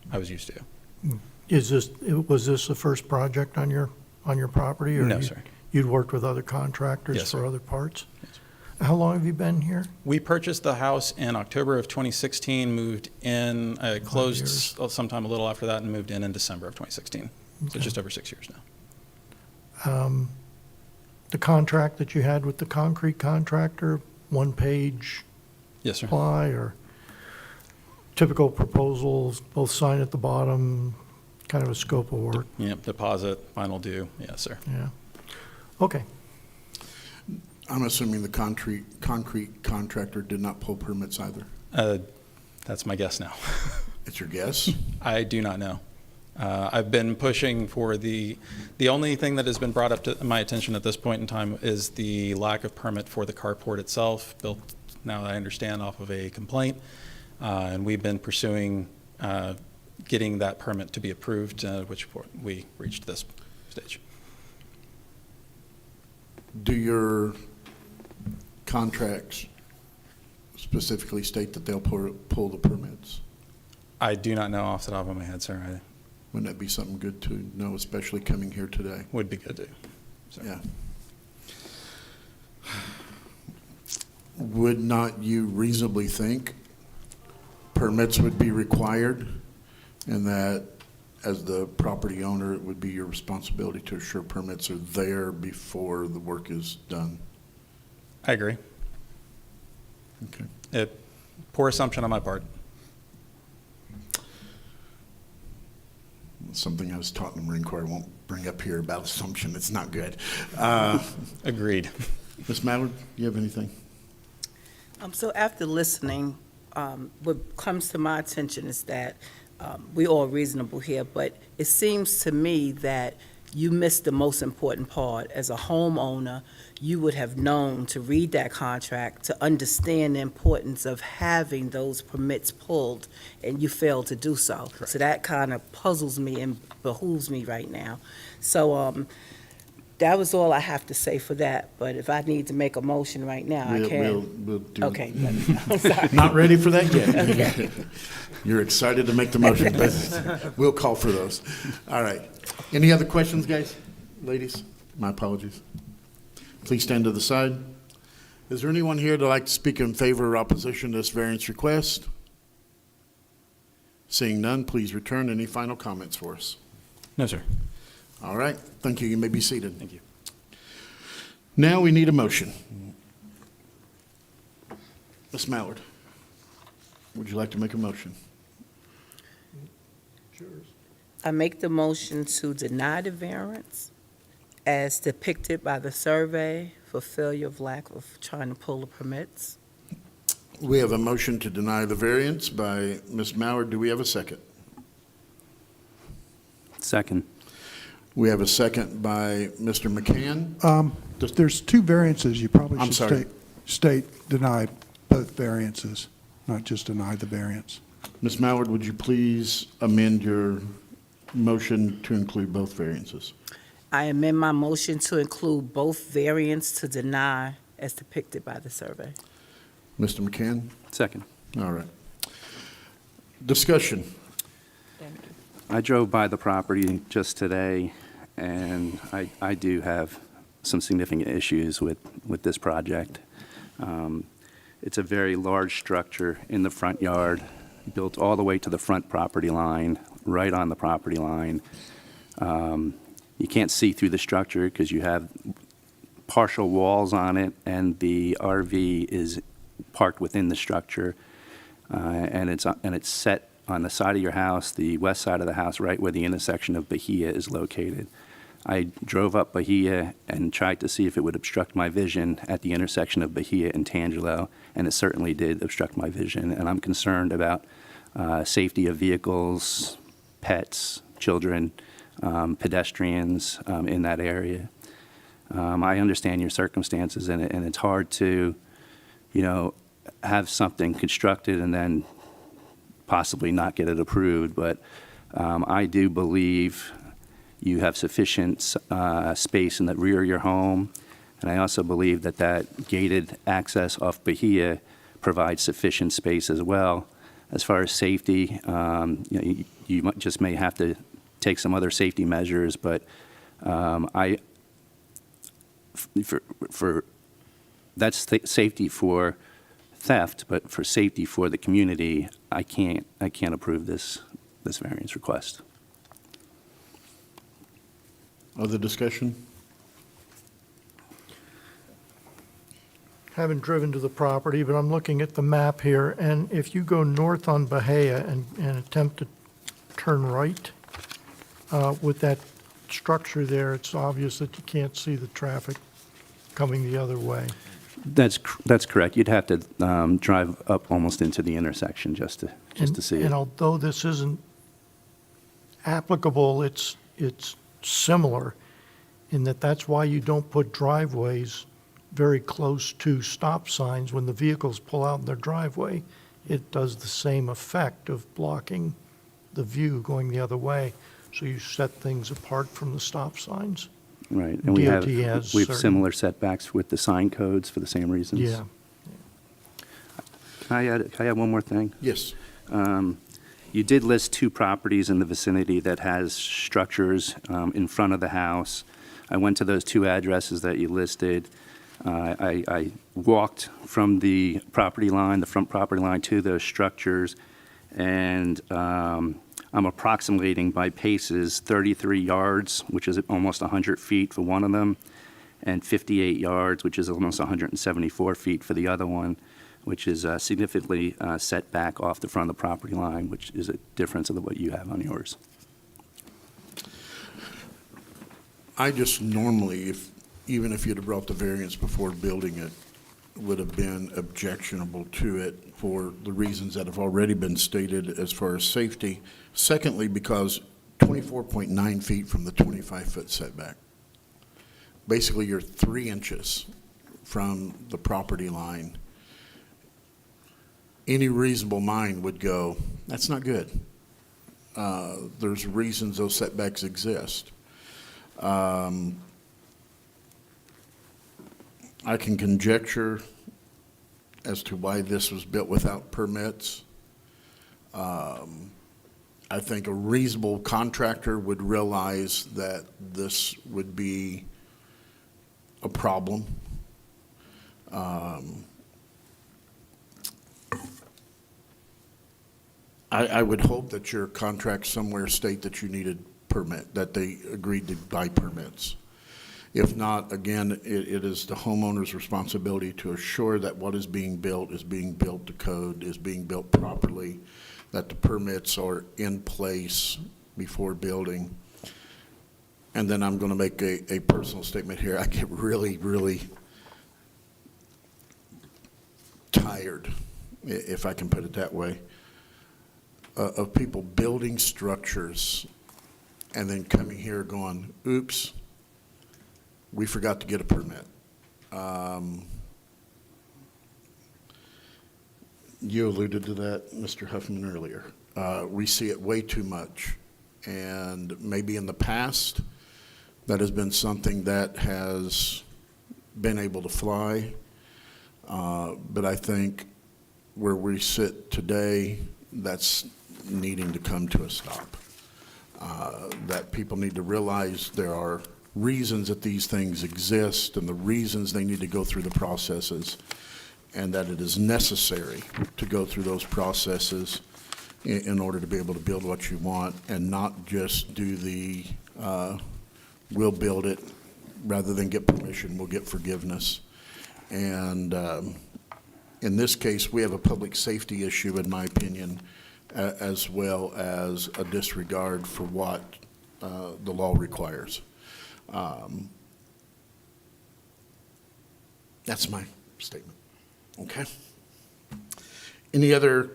I was used to. Was this the first project on your on your property? Or No, you- sir. You'd worked with other contractors Yes, for sir. other parts? How long have you been here? We purchased the house in October of 2016, moved in, closed years. sometime a little after that, and moved in December of 2016. So Okay. just over 6 years now. The contract that you had with the concrete contractor, one-page Yes, sir. apply, or typical proposals, both sign at the bottom, kind of a scope of work? Yep, deposit, final due, yes, sir. Yeah. Okay. I'm assuming the concrete contractor did not pull permits either. That's my guess now. It's your guess? I do not know. I've been pushing for the only thing that has been brought up to my attention at this point in time is the lack of permit for the carport itself, built, now that I understand, off of a complaint. And we've been pursuing getting that permit to be approved, which we reached this stage. Do your contracts specifically state that they'll pull the permits? I do not know off the top of my head, sir. I Wouldn't that be something good to know, especially coming here today? would be good to. So. Yeah. Would not you reasonably think permits would be required, and that as the property owner, it would be your responsibility to assure permits are there before the work is done? I agree. Okay. Poor assumption on my part. Something I was taught in the Marine Corps I won't bring up here about assumption. It's not good. Agreed. Ms. Mallard, you have anything? So after listening, what comes to my attention is that we all reasonable here, but it seems to me that you missed the most important part. As a homeowner, you would have known to read that contract, to understand the importance of having those permits pulled, and you failed to do so. So that kind of puzzles me and behooves me right now. So that was all I have to say for that, but if I need to make a motion right now, I can. We'll do it. Okay, I'm sorry. Not ready for that yet. You're excited to make the motion, but we'll call for those. All right. Any other questions, guys? Ladies? My apologies. Please stand to the side. Is there anyone here that'd like to speak in favor or opposition to this variance request? Seeing none, please return. Any final comments for us? No, sir. All right. Thank you. You may be seated. Thank you. Now we need a motion. Ms. Mallard, would you like to make a motion? I make the motion to deny the variance as depicted by the survey for failure of lack of trying to pull the permits. We have a motion to deny the variance by Ms. Mallard. Do we have a second? Second. We have a second by Mr. McCann. There's two variances. You probably I'm should sorry. state deny both variances, not just deny the variance. Ms. Mallard, would you please amend your motion to include both variances? I amend my motion to include both variants to deny as depicted by the survey. Mr. McCann? Second. All right. Discussion. I drove by the property just today, and I do have some significant issues with this project. It's a very large structure in the front yard, built all the way to the front property line, right on the property line. You can't see through the structure because you have partial walls on it, and the RV is parked within the structure, and it's set on the side of your house, the west side of the house, right where the intersection of Bahia is located. I drove up Bahia and tried to see if it would obstruct my vision at the intersection of Bahia and Tangelo, and it certainly did obstruct my vision. And I'm concerned about safety of vehicles, pets, children, pedestrians in that area. I understand your circumstances, and it's hard to, have something constructed and then possibly not get it approved. But I do believe you have sufficient space in the rear of your home, and I also believe that gated access off Bahia provides sufficient space as well. As far as safety, you just may have to take some other safety measures, but That's safety for theft, but for safety for the community, I can't approve this variance request. Other discussion? Haven't driven to the property, but I'm looking at the map here, and if you go north on Bahia and attempt to turn right, with that structure there, it's obvious that you can't see the traffic coming the other way. That's correct. You'd have to drive up almost into the intersection just to see And it. although this isn't applicable, it's similar in that that's why you don't put driveways very close to stop signs. When the vehicles pull out in their driveway, it does the same effect of blocking the view going the other way. So you set things apart from the stop signs. Right. And we have certain- similar setbacks with the sign codes for the same reasons. Yeah. Can I add one more thing? Yes. You did list 2 properties in the vicinity that has structures in front of the house. I went to those 2 addresses that you listed. I walked from the property line, the front property line, to those structures, and I'm approximating by paces 33 yards, which is almost 100 feet for one of them, and 58 yards, which is almost 174 feet for the other one, which is significantly set back off the front of the property line, which is a difference of what you have on yours. I just normally, even if you'd have brought the variance before building it, would have been objectionable to it for the reasons that have already been stated as far as safety. Secondly, because 24.9 feet from the 25-foot setback. Basically, you're 3 inches from the property line. Any reasonable mind would go, that's not good. There's reasons those setbacks exist. I can conjecture as to why this was built without permits. I think a reasonable contractor would realize that this would be a problem. I would hope that your contract somewhere state that you needed permit, that they agreed to buy permits. If not, again, it is the homeowner's responsibility to assure that what is being built to code, is being built properly, that the permits are in place before building. And then I'm going to make a personal statement here. I get really, really tired, if I can put it that way, of people building structures and then coming here going, oops, we forgot to get a permit. You alluded to that, Mr. Huffman, earlier. We see it way too much. And maybe in the past, that has been something that has been able to fly. But I think where we sit today, that's needing to come to a stop. That people need to realize there are reasons that these things exist and the reasons they need to go through the processes, and that it is necessary to go through those processes in order to be able to build what you want, and not just do the we'll build it, rather than get permission, we'll get forgiveness. And in this case, we have a public safety issue, in my opinion, as well as a disregard for what the law requires. That's my statement. Okay. Any other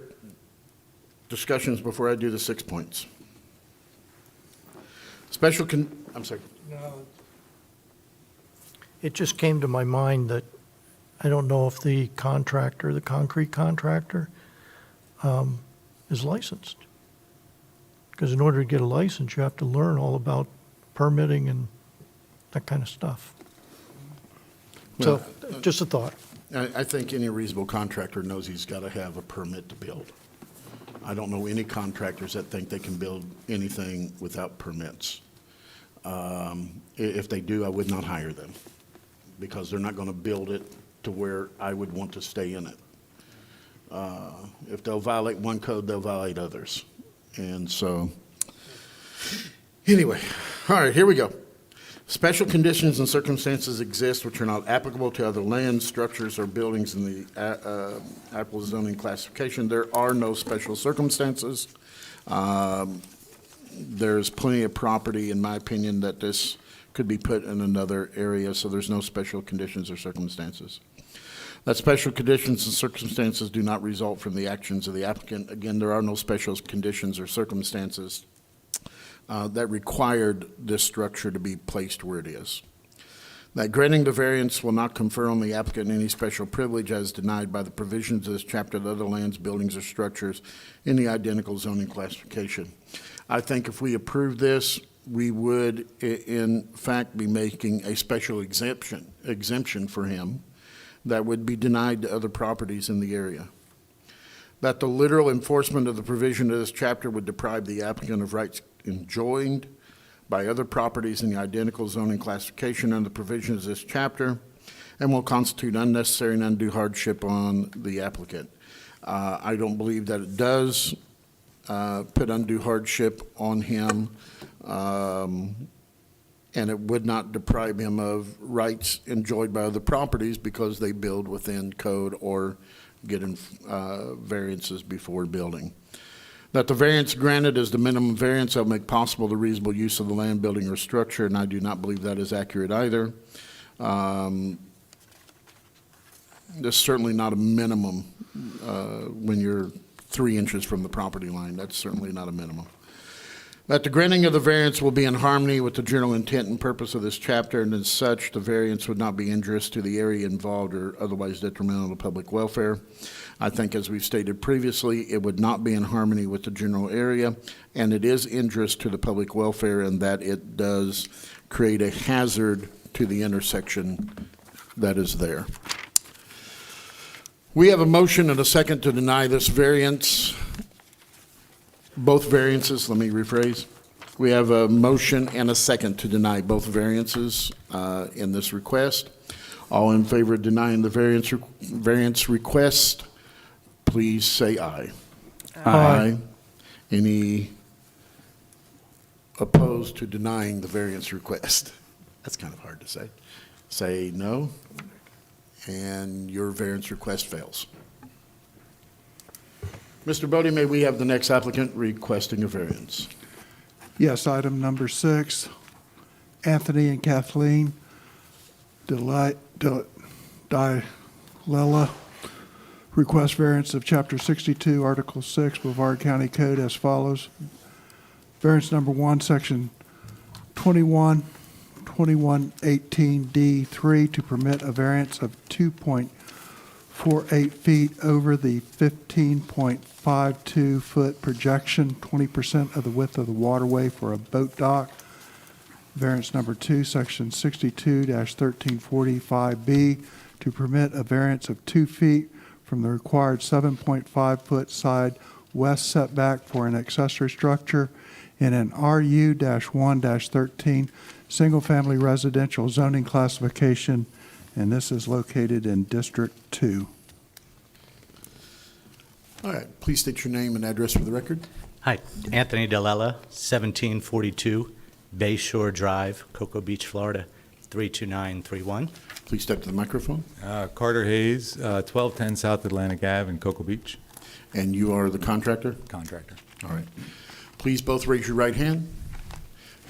discussions before I do the 6 points? I'm sorry. No. It just came to my mind that I don't know if the contractor, the concrete contractor, is licensed. Because in order to get a license, you have to learn all about permitting and that kind of stuff. So, just a thought. I think any reasonable contractor knows he's got to have a permit to build. I don't know any contractors that think they can build anything without permits. If they do, I would not hire them because they're not going to build it to where I would want to stay in it. If they'll violate one code, they'll violate others. And so, anyway, all right, here we go. Special conditions and circumstances exist which are not applicable to other lands, structures, or buildings in the applicable zoning classification. There are no special circumstances. There's plenty of property, in my opinion, that this could be put in another area, so there's no special conditions or circumstances. That special conditions and circumstances do not result from the actions of the applicant. Again, there are no special conditions or circumstances that required this structure to be placed where it is. That granting the variance will not confer on the applicant any special privilege as denied by the provisions of this chapter of other lands, buildings, or structures in the identical zoning classification. I think if we approve this, we would in fact be making a special exemption for him that would be denied to other properties in the area. That the literal enforcement of the provision of this chapter would deprive the applicant of rights enjoyed by other properties in the identical zoning classification under the provisions of this chapter and will constitute unnecessary and undue hardship on the applicant. I don't believe that it does put undue hardship on him, and it would not deprive him of rights enjoyed by other properties because they build within code or get variances before building. That the variance granted is the minimum variance that will make possible the reasonable use of the land, building, or structure, and I do not believe that is accurate either. There's certainly not a minimum when you're 3 inches from the property line. That's certainly not a minimum. That the granting of the variance will be in harmony with the general intent and purpose of this chapter, and as such, the variance would not be injurious to the area involved or otherwise detrimental to public welfare. I think, as we've stated previously, it would not be in harmony with the general area, and it is injurious to the public welfare in that it does create a hazard to the intersection that is there. We have a motion and a second to deny this variance. Both variances, let me rephrase. We have a motion and a second to deny both variances in this request. All in favor of denying the variance request, please say aye. Aye. Any opposed to denying the variance request? That's kind of hard to say. Say no, and your variance request fails. Mr. Bodie, may we have the next applicant requesting a variance? Yes, item number 6, Anthony and Kathleen Delela request variance of Chapter 62, Article 6, Brevard County Code as follows. Variance number 1, Section 2118D3 to permit a variance of 2.48 feet over the 15.52 foot projection, 20% of the width of the waterway for a boat dock. Variance number 2, Section 62-1345B to permit a variance of 2 feet from the required 7.5 foot side west setback for an accessory structure in an RU-1-13 single-family residential zoning classification, and this is located in District 2. All right, please state your name and address for the record. Hi, Anthony Delela, 1742 Bayshore Drive, Cocoa Beach, Florida, 32931. Please step to the microphone. Carter Hayes, 1210 South Atlantic Ave in Cocoa Beach. And you are the contractor? Contractor. All right. Please both raise your right hand.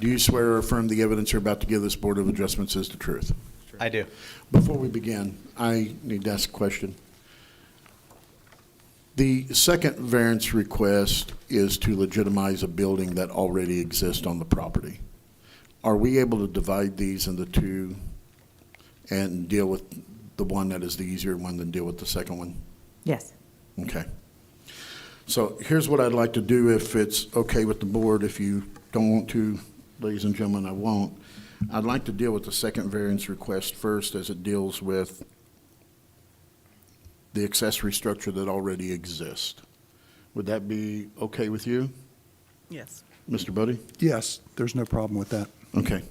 Do you swear or affirm the evidence you're about to give this Board of Adjustments is the truth? I do. Before we begin, I need to ask a question. The second variance request is to legitimize a building that already exists on the property. Are we able to divide these into two and deal with the one that is the easier one than deal with the second one? Yes. Okay. So here's what I'd like to do, if it's okay with the board. If you don't want to, ladies and gentlemen, I won't. I'd like to deal with the second variance request first, as it deals with the accessory structure that already exists. Would that be okay with you, Yes. Mr. Bodie? Yes, there's no problem with that. Okay.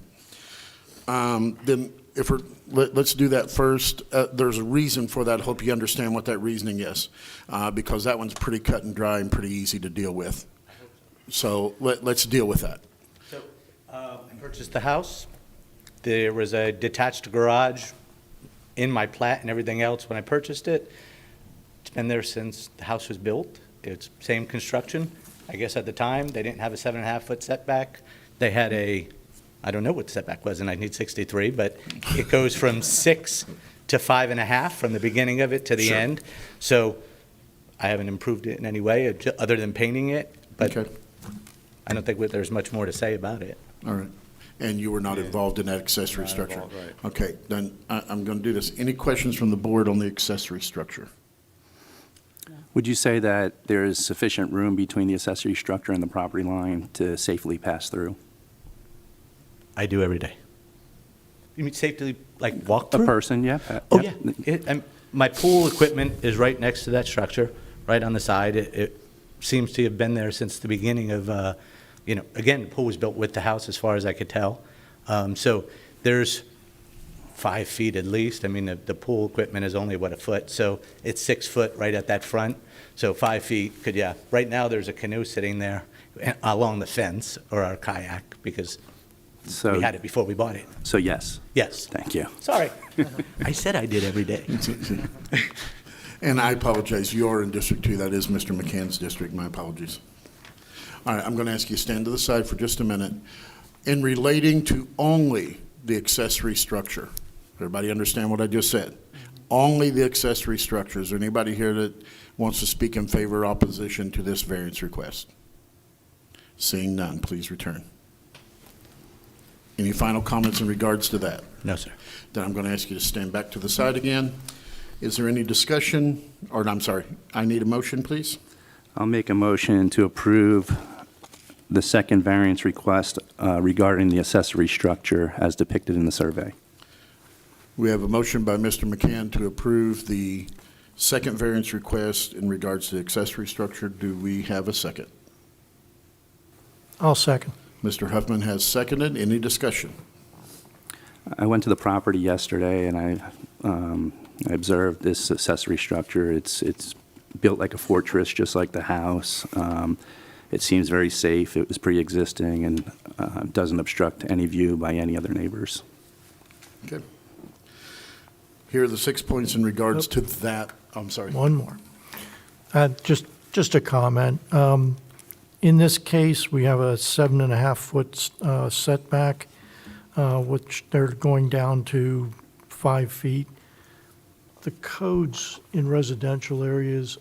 Then if we're, let's do that first. There's a reason for that. Hope you understand what that reasoning is, because that one's pretty cut and dry and pretty easy to deal with. So let's deal with that. So, I purchased the house. There was a detached garage in my plat and everything else when I purchased it. It's been there since the house was built. It's same construction. I guess at the time, they didn't have a 7.5-foot setback. They had I don't know what the setback was in 1963, but it goes from 6 to 5.5 from the beginning of it to the Sure. end. So I haven't improved it in any way other than painting it, but Okay. I don't think there's much more to say about it. All right. And you were not involved in that accessory Not structure? involved, right. Okay, then I'm going to do this. Any questions from the board on the accessory structure? Would you say that there is sufficient room between the accessory structure and the property line to safely pass through? I do every day. You mean safely, like walk A through? person, yeah. Oh, yeah. My pool equipment is right next to that structure, right on the side. It seems to have been there since the beginning of, again, the pool was built with the house as far as I could tell. So there's 5 feet at least. I mean, the pool equipment is only, a foot? So it's 6 foot right at that front. So 5 feet right now there's a canoe sitting there along the fence, or our kayak, because we had it before we bought it. So yes. Yes. Thank you. Sorry. I said I did every day. And I apologize, you're in District 2. That is Mr. McCann's district. My apologies. All right, I'm going to ask you to stand to the side for just a minute. In relating to only the accessory structure, everybody understand what I just said? Only the accessory structure. Is there anybody here that wants to speak in favor or opposition to this variance request? Seeing none, please return. Any final comments in regards to that? No, sir. Then I'm going to ask you to stand back to the side again. Is there any discussion, or I'm sorry, I need a motion, please? I'll make a motion to approve the second variance request regarding the accessory structure as depicted in the survey. We have a motion by Mr. McCann to approve the second variance request in regards to the accessory structure. Do we have a second? I'll second. Mr. Huffman has seconded. Any discussion? I went to the property yesterday and I observed this accessory structure. It's built like a fortress, just like the house. It seems very safe. It was pre-existing and doesn't obstruct any view by any other neighbors. Okay. Here are the 6 points in regards to that. I'm sorry. One more. Just a comment. In this case, we have a 7.5-foot setback, which they're going down to 5 feet. The codes in residential areas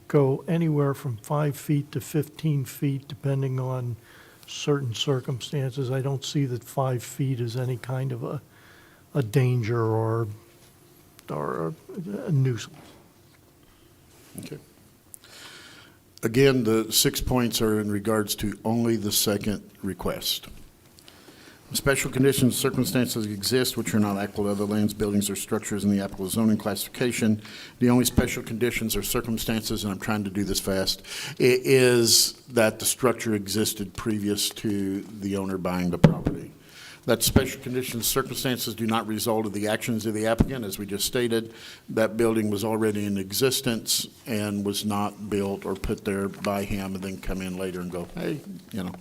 go anywhere from 5 feet to 15 feet, depending on certain circumstances. I don't see that 5 feet is any kind of a danger or a nuisance. Okay. Again, the 6 points are in regards to only the second request. Special conditions and circumstances exist which are not applicable to other lands, buildings, or structures in the applicable zoning classification. The only special conditions or circumstances, and I'm trying to do this fast, is that the structure existed previous to the owner buying the property. That special conditions, circumstances do not result of the actions of the applicant. As we just stated, that building was already in existence and was not built or put there by him and then come in later and go, hey, you know.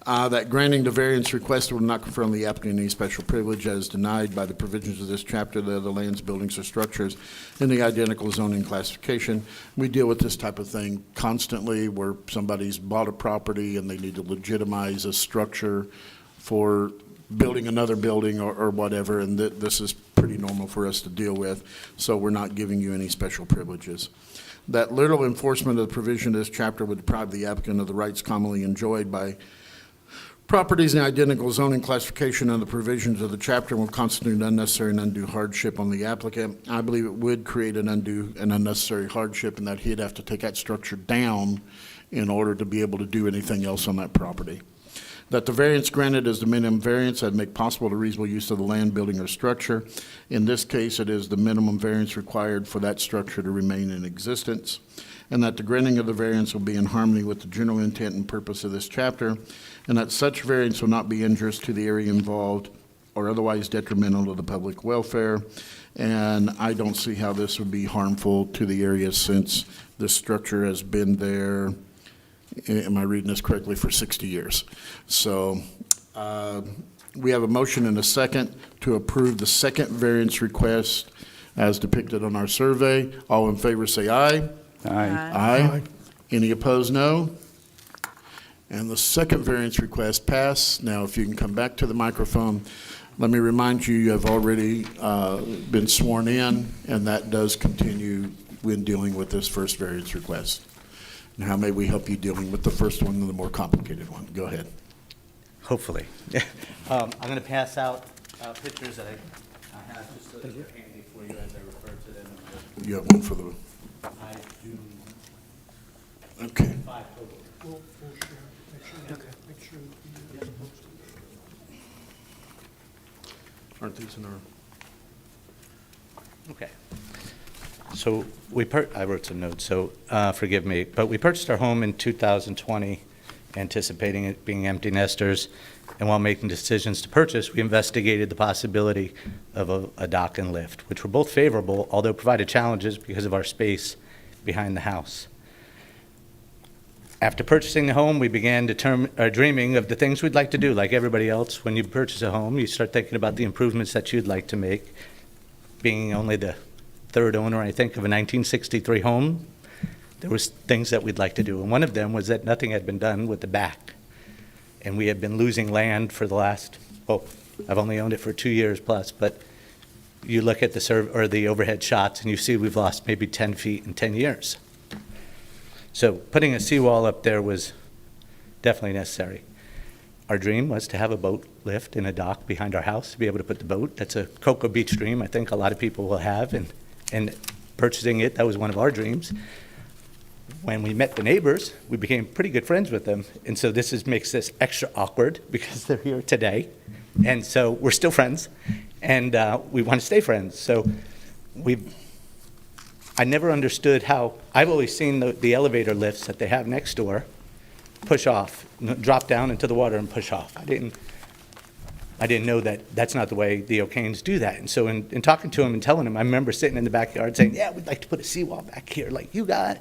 That granting the variance request will not confer on the applicant any special privilege as denied by the provisions of this chapter, the other lands, buildings, or structures in the identical zoning classification. We deal with this type of thing constantly where somebody's bought a property and they need to legitimize a structure for building another building or whatever, and this is pretty normal for us to deal with, so we're not giving you any special privileges. That literal enforcement of the provision of this chapter would deprive the applicant of the rights commonly enjoyed by properties in identical zoning classification and the provisions of the chapter will constitute unnecessary and undue hardship on the applicant. I believe it would create an undue and unnecessary hardship in that he'd have to take that structure down in order to be able to do anything else on that property. That the variance granted is the minimum variance that make possible the reasonable use of the land, building, or structure. In this case, it is the minimum variance required for that structure to remain in existence. and that the granting of the variance will be in harmony with the general intent and purpose of this chapter, and that such variance will not be injurious to the area involved or otherwise detrimental to the public welfare. And I don't see how this would be harmful to the area since this structure has been there, am I reading this correctly, for 60 years. So we have a motion and a second to approve the second variance request as depicted on our survey. All in favor say aye. Aye. Any opposed, no. And the second variance request passed. Now, if you can come back to the microphone, let me remind you, you have already been sworn in, and that does continue when dealing with this first variance request. And how may we help you dealing with the first one and the more complicated one? Go ahead. Hopefully. I'm going to pass out pictures that I have just so that they're handy for you as I refer to them. You have one for the, I do okay. 5 total. We'll share. Make sure that you Aren't these in our? Okay. So I wrote some notes, so forgive me, but we purchased our home in 2020, anticipating it being empty nesters, and while making decisions to purchase, we investigated the possibility of a dock and lift, which were both favorable, although provided challenges because of our space behind the house. After purchasing the home, we began dreaming of the things we'd like to do. Like everybody else, when you purchase a home, you start thinking about the improvements that you'd like to make. Being only the third owner, I think, of a 1963 home, there was things that we'd like to do. And one of them was that nothing had been done with the back. And we had been losing land for the last, I've only owned it for 2 years plus, but you look at the overhead shots and you see we've lost maybe 10 feet in 10 years. So putting a seawall up there was definitely necessary. Our dream was to have a boat lift and a dock behind our house to be able to put the boat. That's a Cocoa Beach dream I think a lot of people will have, and purchasing it, that was one of our dreams. When we met the neighbors, we became pretty good friends with them, and so makes this extra awkward because they're here today, and so we're still friends, and we want to stay friends. So I never understood how, I've always seen the elevator lifts that they have next door push off, drop down into the water and push off. I didn't know that that's not the way the O'Kanes do that. And so in talking to him and telling him, I remember sitting in the backyard saying, yeah, we'd like to put a seawall back here like you got,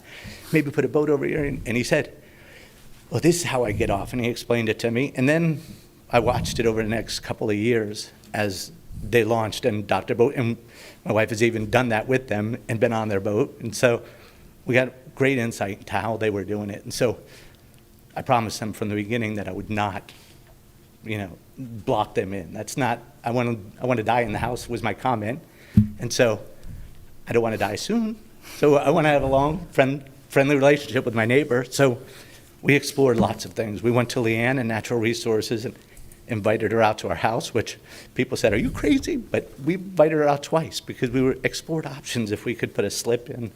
maybe put a boat over here. And he said, well, this is how I get off. And he explained it to me. And then I watched it over the next couple of years as they launched and docked their boat. And my wife has even done that with them and been on their boat. And so we got great insight into how they were doing it. And so I promised them from the beginning that I would not, block them in. That's not, I want to die in the house was my comment. And so I don't want to die soon. So I want to have a long, friendly relationship with my neighbor. So we explored lots of things. We went to Leanne and Natural Resources and invited her out to our house, which people said, are you crazy? But we invited her out twice because we explored options if we could put a slip in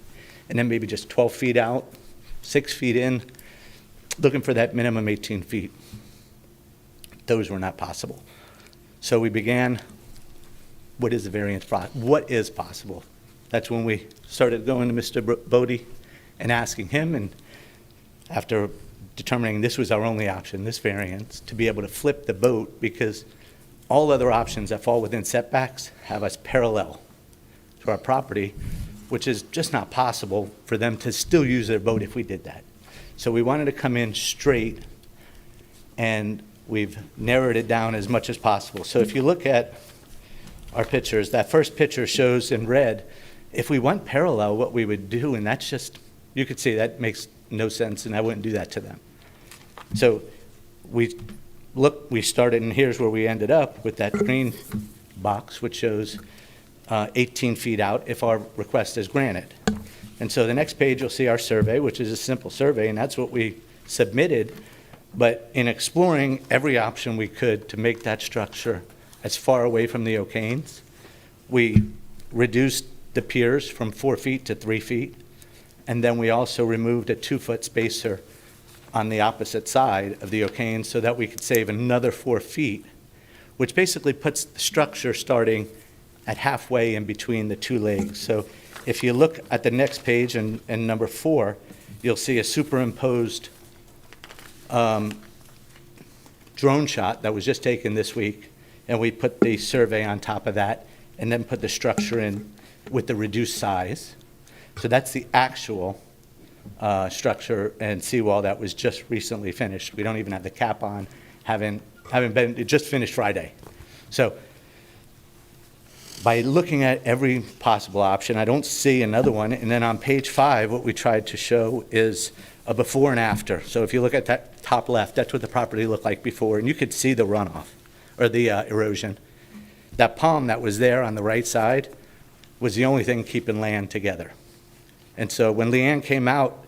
and then maybe just 12 feet out, 6 feet in, looking for that minimum 18 feet. Those were not possible. So we began, what is the variance process? What is possible? That's when we started going to Mr. Bodie and asking him, and after determining this was our only option, this variance, to be able to flip the boat, because all other options that fall within setbacks have us parallel to our property, which is just not possible for them to still use their boat if we did that. So we wanted to come in straight, and we've narrowed it down as much as possible. So if you look at our pictures, that first picture shows in red, if we went parallel, what we would do, and that's just, you could see that makes no sense, and I wouldn't do that to them. So we started, and here's where we ended up with that green box, which shows 18 feet out if our request is granted. And so the next page, you'll see our survey, which is a simple survey, and that's what we submitted. But in exploring every option we could to make that structure as far away from the O'Kanes, we reduced the piers from 4 feet to 3 feet. And then we also removed a 2-foot spacer on the opposite side of the O'Kanes so that we could save another 4 feet, which basically puts the structure starting at halfway in between the two legs. So if you look at the next page and number 4, you'll see a superimposed drone shot that was just taken this week, and we put the survey on top of that, and then put the structure in with the reduced size. So that's the actual structure and seawall that was just recently finished. We don't even have the cap on, haven't been, it just finished Friday. So by looking at every possible option, I don't see another one. And then on page 5, what we tried to show is a before and after. So if you look at that top left, that's what the property looked like before, and you could see the runoff, or the erosion. That palm that was there on the right side was the only thing keeping land together. And so when Leanne came out,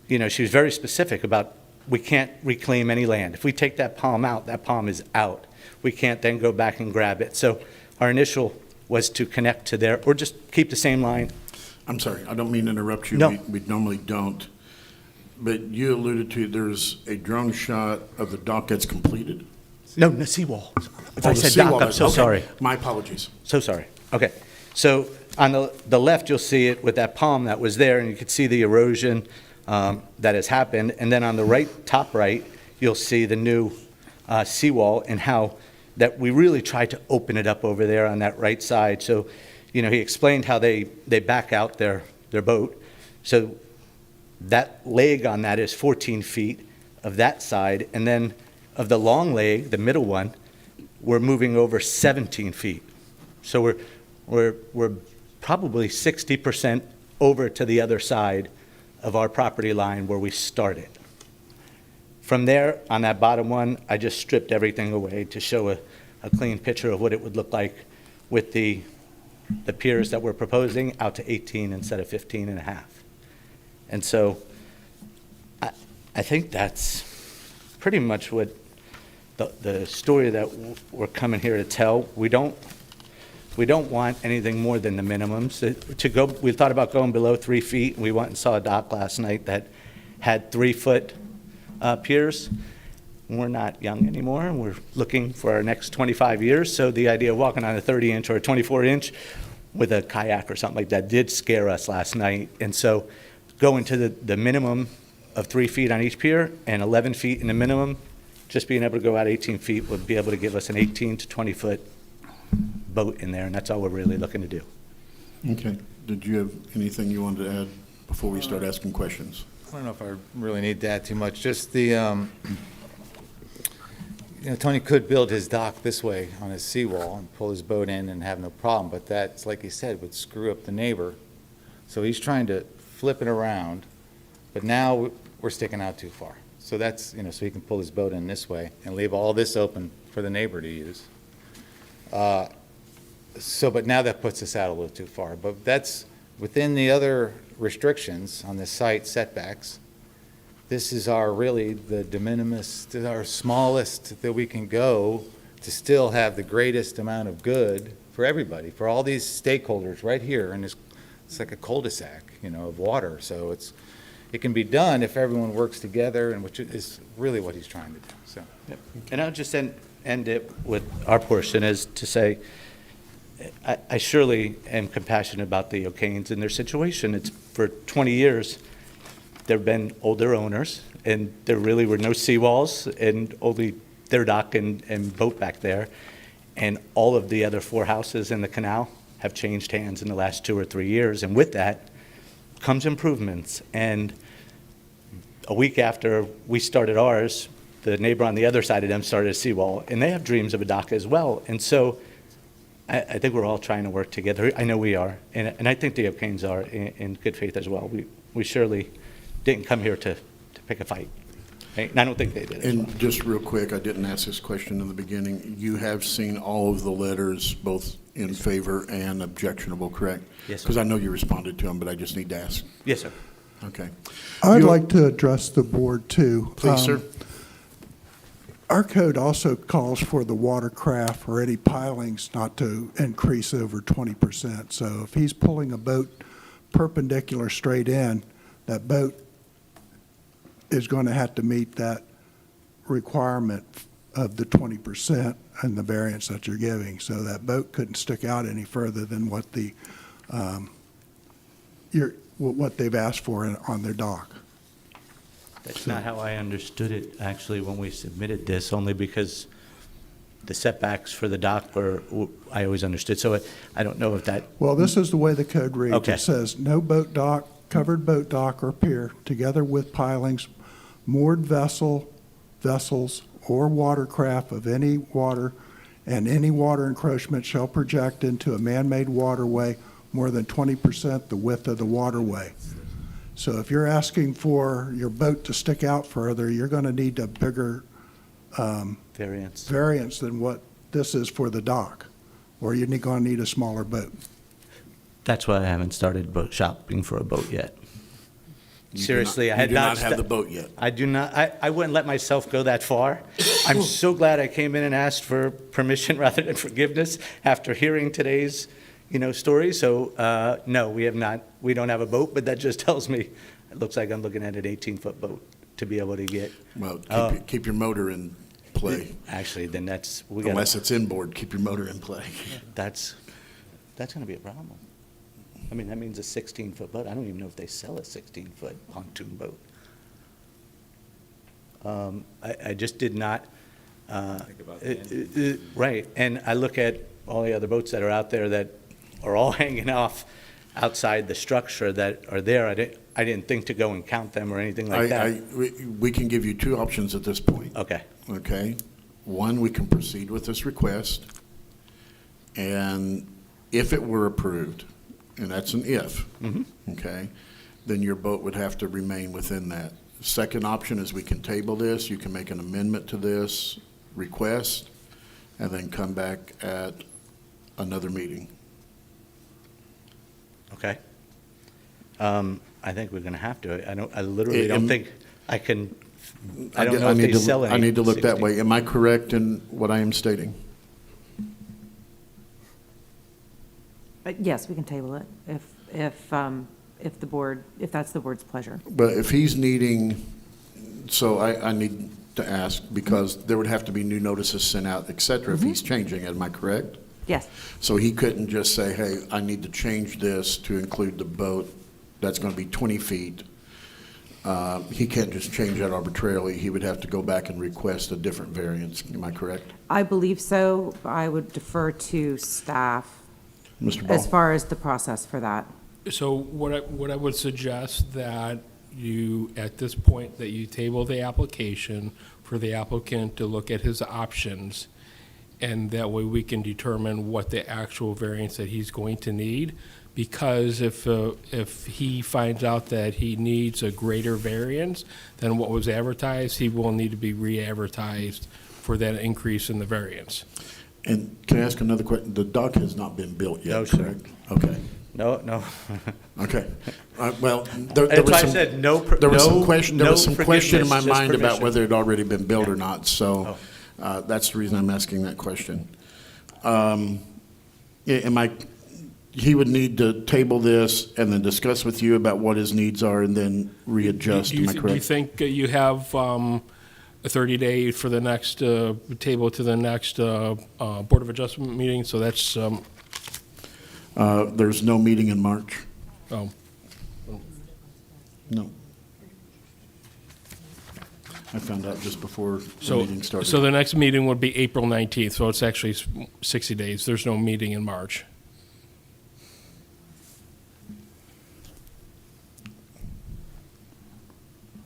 you know, she was very specific about, we can't reclaim any land. If we take that palm out, that palm is out. We can't then go back and grab it. So our initial was to connect to there, or just keep the same line. I'm sorry, I don't mean to interrupt you. No. We normally don't. But you alluded to there's a drone shot of the dock that's completed? No, the seawall. If Oh, I the said dock, seawall I'm is- so okay. sorry. My apologies. So sorry. Okay. So on the left, you'll see it with that palm that was there, and you could see the erosion that has happened. And then on the right, top right, you'll see the new seawall, and how that we really tried to open it up over there on that right side. So, you know, he explained how they back out their boat. So that leg on that is 14 feet of that side, and then of the long leg, the middle one, we're moving over 17 feet. So we're probably 60% over to the other side of our property line where we started. From there, on that bottom one, I just stripped everything away to show a clean picture of what it would look like with the piers that we're proposing out to 18 instead of 15 and a half. And so I think that's pretty much what the story that we're coming here to tell. We don't want anything more than the minimums. We thought about going below 3 feet. We went and saw a dock last night that had 3-foot piers. We're not young anymore. We're looking for our next 25 years. So the idea of walking on a 30-inch or a 24-inch with a kayak or something like that did scare us last night. And so going to the minimum of 3 feet on each pier and 11 feet in the minimum, just being able to go out 18 feet would be able to give us an 18 to 20-foot boat in there, and that's all we're really looking to do. Okay. Did you have anything you wanted to add before we start asking questions? I don't know if I really need to add too much. Just the, Tony could build his dock this way on his seawall and pull his boat in and have no problem, but that's, like he said, would screw up the neighbor. So he's trying to flip it around, but now we're sticking out too far. So that's, so he can pull his boat in this way and leave all this open for the neighbor to use. But now that puts us out a little too far. But that's within the other restrictions on the site setbacks. This is really the de minimis, our smallest that we can go to still have the greatest amount of good for everybody, for all these stakeholders right here. And it's like a cul-de-sac, of water. So it can be done if everyone works together, and which is really what he's trying to do. So. Yep. And I'll just end it with our portion is to say, I surely am compassionate about the O'Kanes and their situation. It's for 20 years, there have been older owners, and there really were no seawalls, and only their dock and boat back there. And all of the other 4 houses in the canal have changed hands in the last 2 or 3 years. And with that comes improvements. And a week after we started ours, the neighbor on the other side of them started a seawall, and they have dreams of a dock as well. And so I think we're all trying to work together. I know we are, and I think the O'Kanes are in good faith as well. We surely didn't come here to pick a fight. Right? And I don't think they did. And just real quick, I didn't ask this question in the beginning. You have seen all of the letters, both in favor and objectionable, correct? Yes, sir. Because I know you responded to them, but I just need to ask. Yes, sir. Okay. I'd You- like to address the board, too. Please, sir. Our code also calls for the watercraft or any pilings not to increase over 20%. So if he's pulling a boat perpendicular straight in, that boat is going to have to meet that requirement of the 20% and the variance that you're giving. So that boat couldn't stick out any further than what what they've asked for on their dock. That's not how I understood it, actually, when we submitted this, only because the setbacks for the dock were, I always understood. So I don't know if that, Well, this is the way the code reads. Okay. It says, "No boat dock, covered boat dock or pier, together with pilings, moored vessels, or watercraft of any water, and any water encroachment shall project into a man-made waterway more than 20% the width of the waterway." So if you're asking for your boat to stick out further, you're going to need a bigger variance than what this is for the dock, or you're going to need a smaller boat. that's why I haven't started boat shopping for a boat yet. You do Seriously, not- I had You do not. not have the boat yet. I do not, I wouldn't let myself go that far. I'm so glad I came in and asked for permission rather than forgiveness after hearing today's, story. So, no, we have not, we don't have a boat, but that just tells me, it looks like I'm looking at an 18-foot boat to be able to get. Well, Oh. keep your motor in play. Actually, then that's, Unless it's inboard, keep your motor in play. that's gonna be a problem. I mean, that means a 16-foot boat. I don't even know if they sell a 16-foot pontoon boat. I just did not. Right, and I look at all the other boats that are out there that are all hanging off outside the structure that are there. I didn't think to go and count them or anything like that. We can give you two options at this point. Okay, Okay? One, we can proceed with this request, and if it were approved, and that's an if, okay, then your boat would have to remain within that. Second option is we can table this, you can make an amendment to this request, and then come back at another meeting. okay. I think we're gonna have to. I literally don't think I can, I don't know if they sell any. I need to look that 16. way. Am I correct in what I am stating? Yes, we can table it if that's the board's pleasure. But if he's needing, so I need to ask, because there would have to be new notices sent out, et cetera, if he's changing it, am I correct? Yes. So he couldn't just say, hey, I need to change this to include the boat that's going to be 20 feet. He can't just change that arbitrarily. He would have to go back and request a different variance. Am I correct? I believe so. I would defer to staff Mr. Ball? as far as the process for that. So what I would suggest that you, at this point, that you table the application for the applicant to look at his options, and that way we can determine what the actual variance that he's going to need. Because if he finds out that he needs a greater variance than what was advertised, he will need to be re-advertised for that increase in the variance. And can I ask another question? The dock has not been built yet, No, sir. correct? Okay. No. Okay. Well, there That's was why I some, said no. there was some question, there was some question in my forgiveness, just mind about permission. whether it had already been built or not, so Oh. that's the reason I'm asking that question. He would need to table this and then discuss with you about what his needs are and then readjust, am I Do you correct? think you have a 30-day for the next, table to the next Board of Adjustment meeting? So that's, There's no meeting in March? oh, No. I found out just before the so, meeting started. so the next meeting would be April 19th, so it's actually 60 days. There's no meeting in March.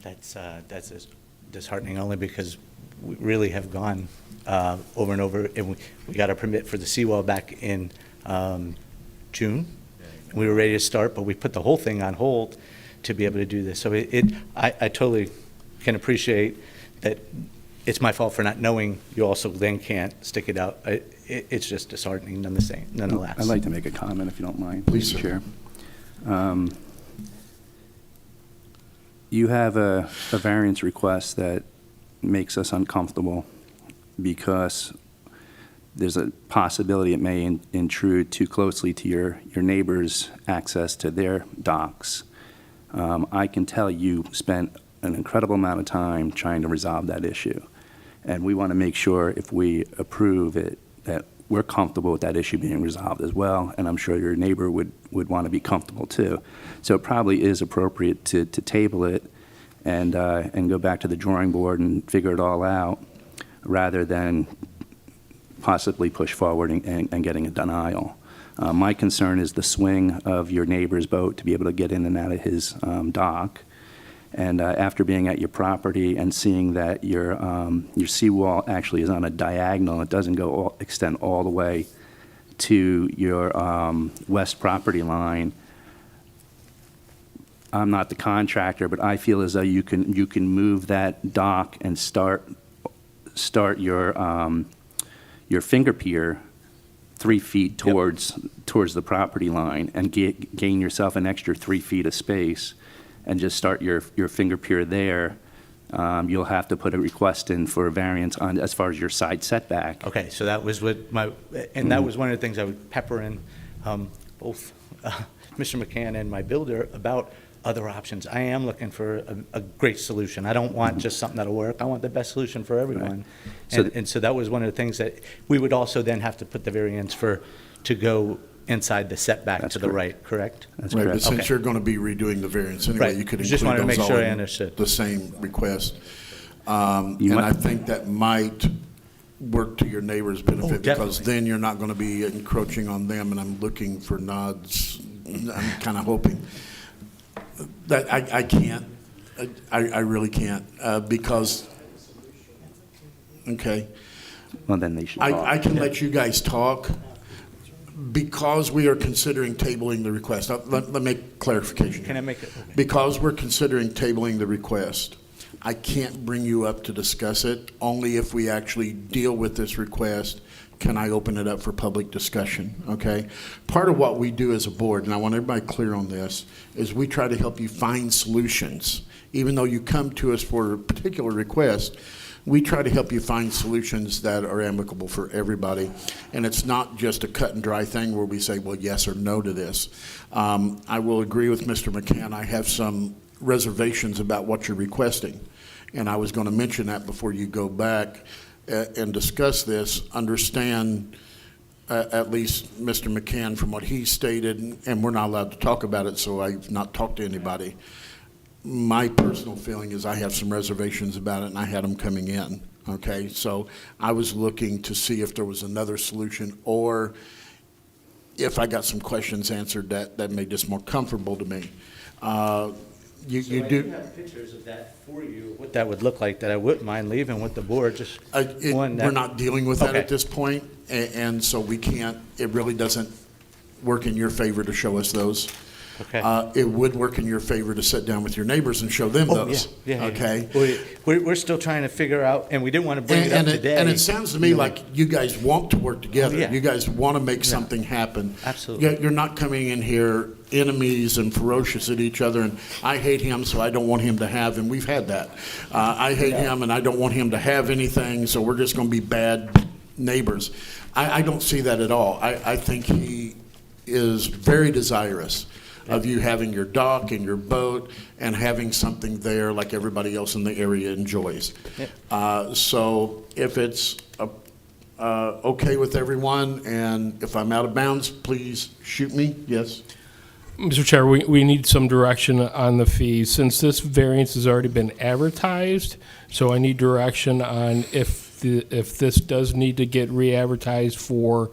That's disheartening only because we really have gone over and over, and we got a permit for the seawall back in June. We were ready to start, but we put the whole thing on hold to be able to do this. So I totally can appreciate that it's my fault for not knowing. You also then can't stick it out. It's just disheartening nonetheless. I'd like to make a comment, if you don't mind. Please, sir. Chair. You have a variance request that makes us uncomfortable because there's a possibility it may intrude too closely to your neighbor's access to their docks. I can tell you spent an incredible amount of time trying to resolve that issue. And we want to make sure if we approve it, that we're comfortable with that issue being resolved as well, and I'm sure your neighbor would want to be comfortable too. So it probably is appropriate to table it and go back to the drawing board and figure it all out, rather than possibly push forward and getting a denial. My concern is the swing of your neighbor's boat to be able to get in and out of his dock. And after being at your property and seeing that your seawall actually is on a diagonal, it doesn't extend all the way to your west property line. I'm not the contractor, but I feel as though you can move that dock and start your finger pier 3 feet towards the property line and gain yourself an extra 3 feet of space, and just start your finger pier there. You'll have to put a request in for a variance on as far as your side setback. Okay, so that was what that was one of the things I would pepper in both Mr. McCann and my builder about other options. I am looking for a great solution. I don't want just something that'll work. I want the best solution for everyone. Right. So that was one of the things that we would also then have to put the variance to go inside the setback That's to the correct. right, correct? That's Right, but correct. since Okay. you're going to be redoing the variance anyway, Right. you could Just include wanted to those make all sure I in understood. the same request. You And might- I think that might work to your neighbor's benefit, because definitely. then you're not going to be encroaching on them, and I'm looking for nods. I'm kind of hoping. That I can't. I really can't, because, okay. Well, then they should talk. I can let you guys talk, because we are considering tabling the request. Let me make clarification. Can I make it? Because we're considering tabling the request, I can't bring you up to discuss it. Only if we actually deal with this request can I open it up for public discussion, okay? Part of what we do as a board, and I want everybody clear on this, is we try to help you find solutions. Even though you come to us for a particular request, we try to help you find solutions that are amicable for everybody. And it's not just a cut and dry thing where we say, well, yes or no to this. I will agree with Mr. McCann. I have some reservations about what you're requesting. And I was going to mention that before you go back and discuss this. Understand, at least Mr. McCann, from what he stated, and we're not allowed to talk about it, so I've not talked to anybody. My personal feeling is I have some reservations about it, and I had them coming in, okay? So I was looking to see if there was another solution, or if I got some questions answered that made this more comfortable to me. You So I do. have pictures of that for you, what that would look like, that I wouldn't mind leaving with the board, just one that. We're not dealing with that Okay. at this point, and so we can't, it really doesn't work in your favor to show us those. Okay. It would work in your favor to sit down with your neighbors and show them Oh, those. yeah. Okay? We're still trying to figure out, and we didn't want to bring it up today. And it sounds to me like you guys want to work together. Oh, yeah. You guys want to make something happen. Absolutely. You're not coming in here enemies and ferocious at each other, and I hate him, so I don't want him to have, and we've had that. I hate him, and I don't want him to have anything, so we're just going to be bad neighbors. I don't see that at all. I think he is very desirous of you having your dock and your boat and having something there like everybody else in the area enjoys. So if it's okay with everyone, and if I'm out of bounds, please shoot me. Yes? Mr. Chair, we need some direction on the fees. Since this variance has already been advertised, so I need direction on if this does need to get re-advertised for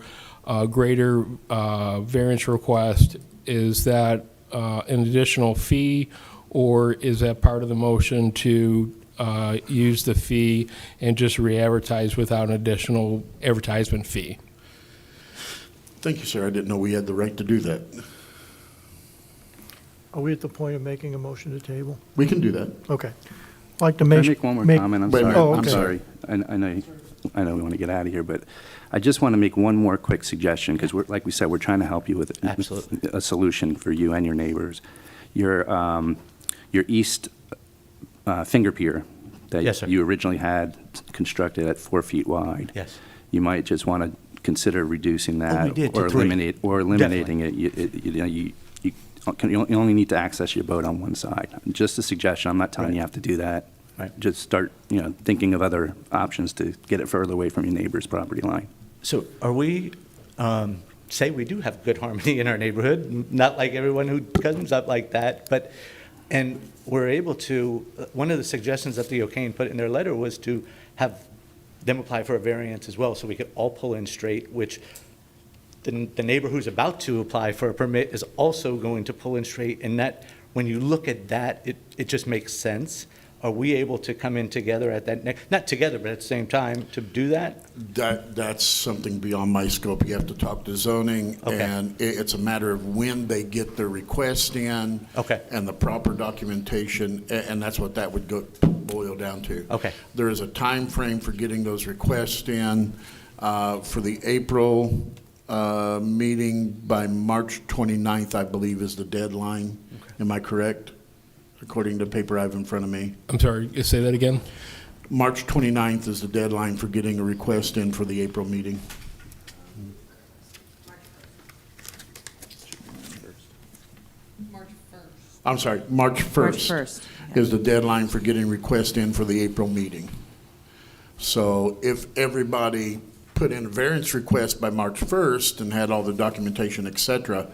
a greater variance request. Is that an additional fee, or is that part of the motion to use the fee and just re-advertise without an additional advertisement fee? Thank you, sir. I didn't know we had the right to do that. Are we at the point of making a motion to table? We can do that. Okay. I'd like to Can I make. make one more comment? I'm Wait a sorry. minute. Oh, I'm okay. sorry. I know we want to get out of here, but I just want to make one more quick suggestion, because like we said, we're trying to help you with Absolutely. a solution for you and your neighbors. Your east finger pier that Yes, sir. you originally had constructed at 4 feet wide. Yes. You might just want to consider reducing that, we did to or 3. eliminating it. You only need to access your boat on one side. Just a suggestion. I'm not telling Right. you have to do that. Right. Just start, thinking of other options to get it further away from your neighbor's property line. So are we, say we do have good harmony in our neighborhood, not like everyone who comes up like that, but And we're able to, one of the suggestions that the O'Kane put in their letter was to have them apply for a variance as well, so we could all pull in straight, which the neighbor who's about to apply for a permit is also going to pull in straight, and that, when you look at that, it just makes sense. Are we able to come in together at that, not together, but at the same time to do that? That's something beyond my scope. You have to talk to zoning, Okay. and it's a matter of when they get their request in. Okay. And the proper documentation, and that's what that would boil down to. Okay. There is a time frame for getting those requests in. For the April meeting, by March 29th, I believe, is the deadline. Okay. Am I correct? According to the paper I have in front of me. I'm sorry, say that again? March 29th is the deadline for getting a request in for the April meeting. I'm sorry, March 1st. March 1st, Is the deadline for getting requests in for the April meeting. So if everybody put in a variance request by March 1st and had all the documentation, et cetera,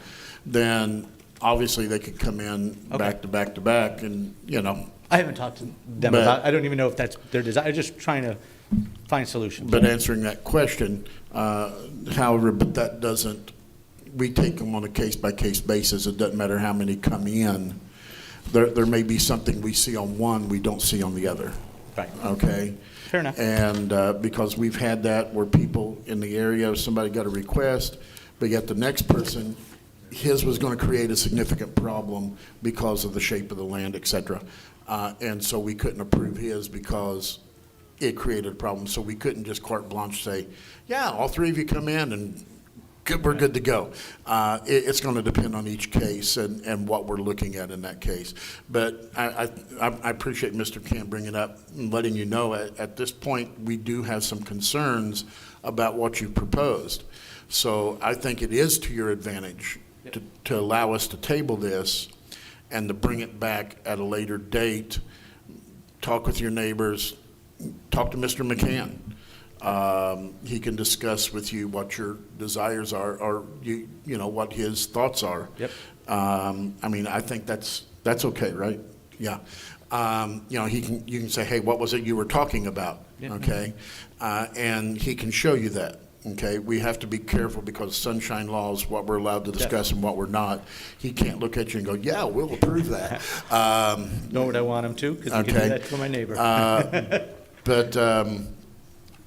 then obviously they could come in back to back to back and, I haven't talked to them But- about, I don't even know if that's their desire, I'm just trying to find solutions. But answering that question, however, but that doesn't, we take them on a case-by-case basis. It doesn't matter how many come in. There may be something we see on one we don't see on the other. Right. Okay? Fair enough. And because we've had that where people in the area, somebody got a request, but yet the next person, his was going to create a significant problem because of the shape of the land, et cetera. And so we couldn't approve his because it created a problem. So we couldn't just carte blanche say, yeah, all three of you come in and we're good to go. It's going to depend on each case and what we're looking at in that case. But I appreciate Mr. Camp bringing it up and letting you know at this point we do have some concerns about what you proposed. So I think it is to your advantage to allow us to table this and to bring it back at a later date, talk with your neighbors, talk to Mr. McCann. He can discuss with you what your desires are, or you know what his thoughts are. Yep. I mean, I think that's okay, right? Yeah. You know, you can say, hey, what was it you were talking about? Yeah. Okay, and he can show you that. Okay, we have to be careful because sunshine laws, what we're allowed to discuss and what we're not. He can't look at you and go, yeah, we'll approve that. Nor would I want him to, because he can do that for my neighbor. But,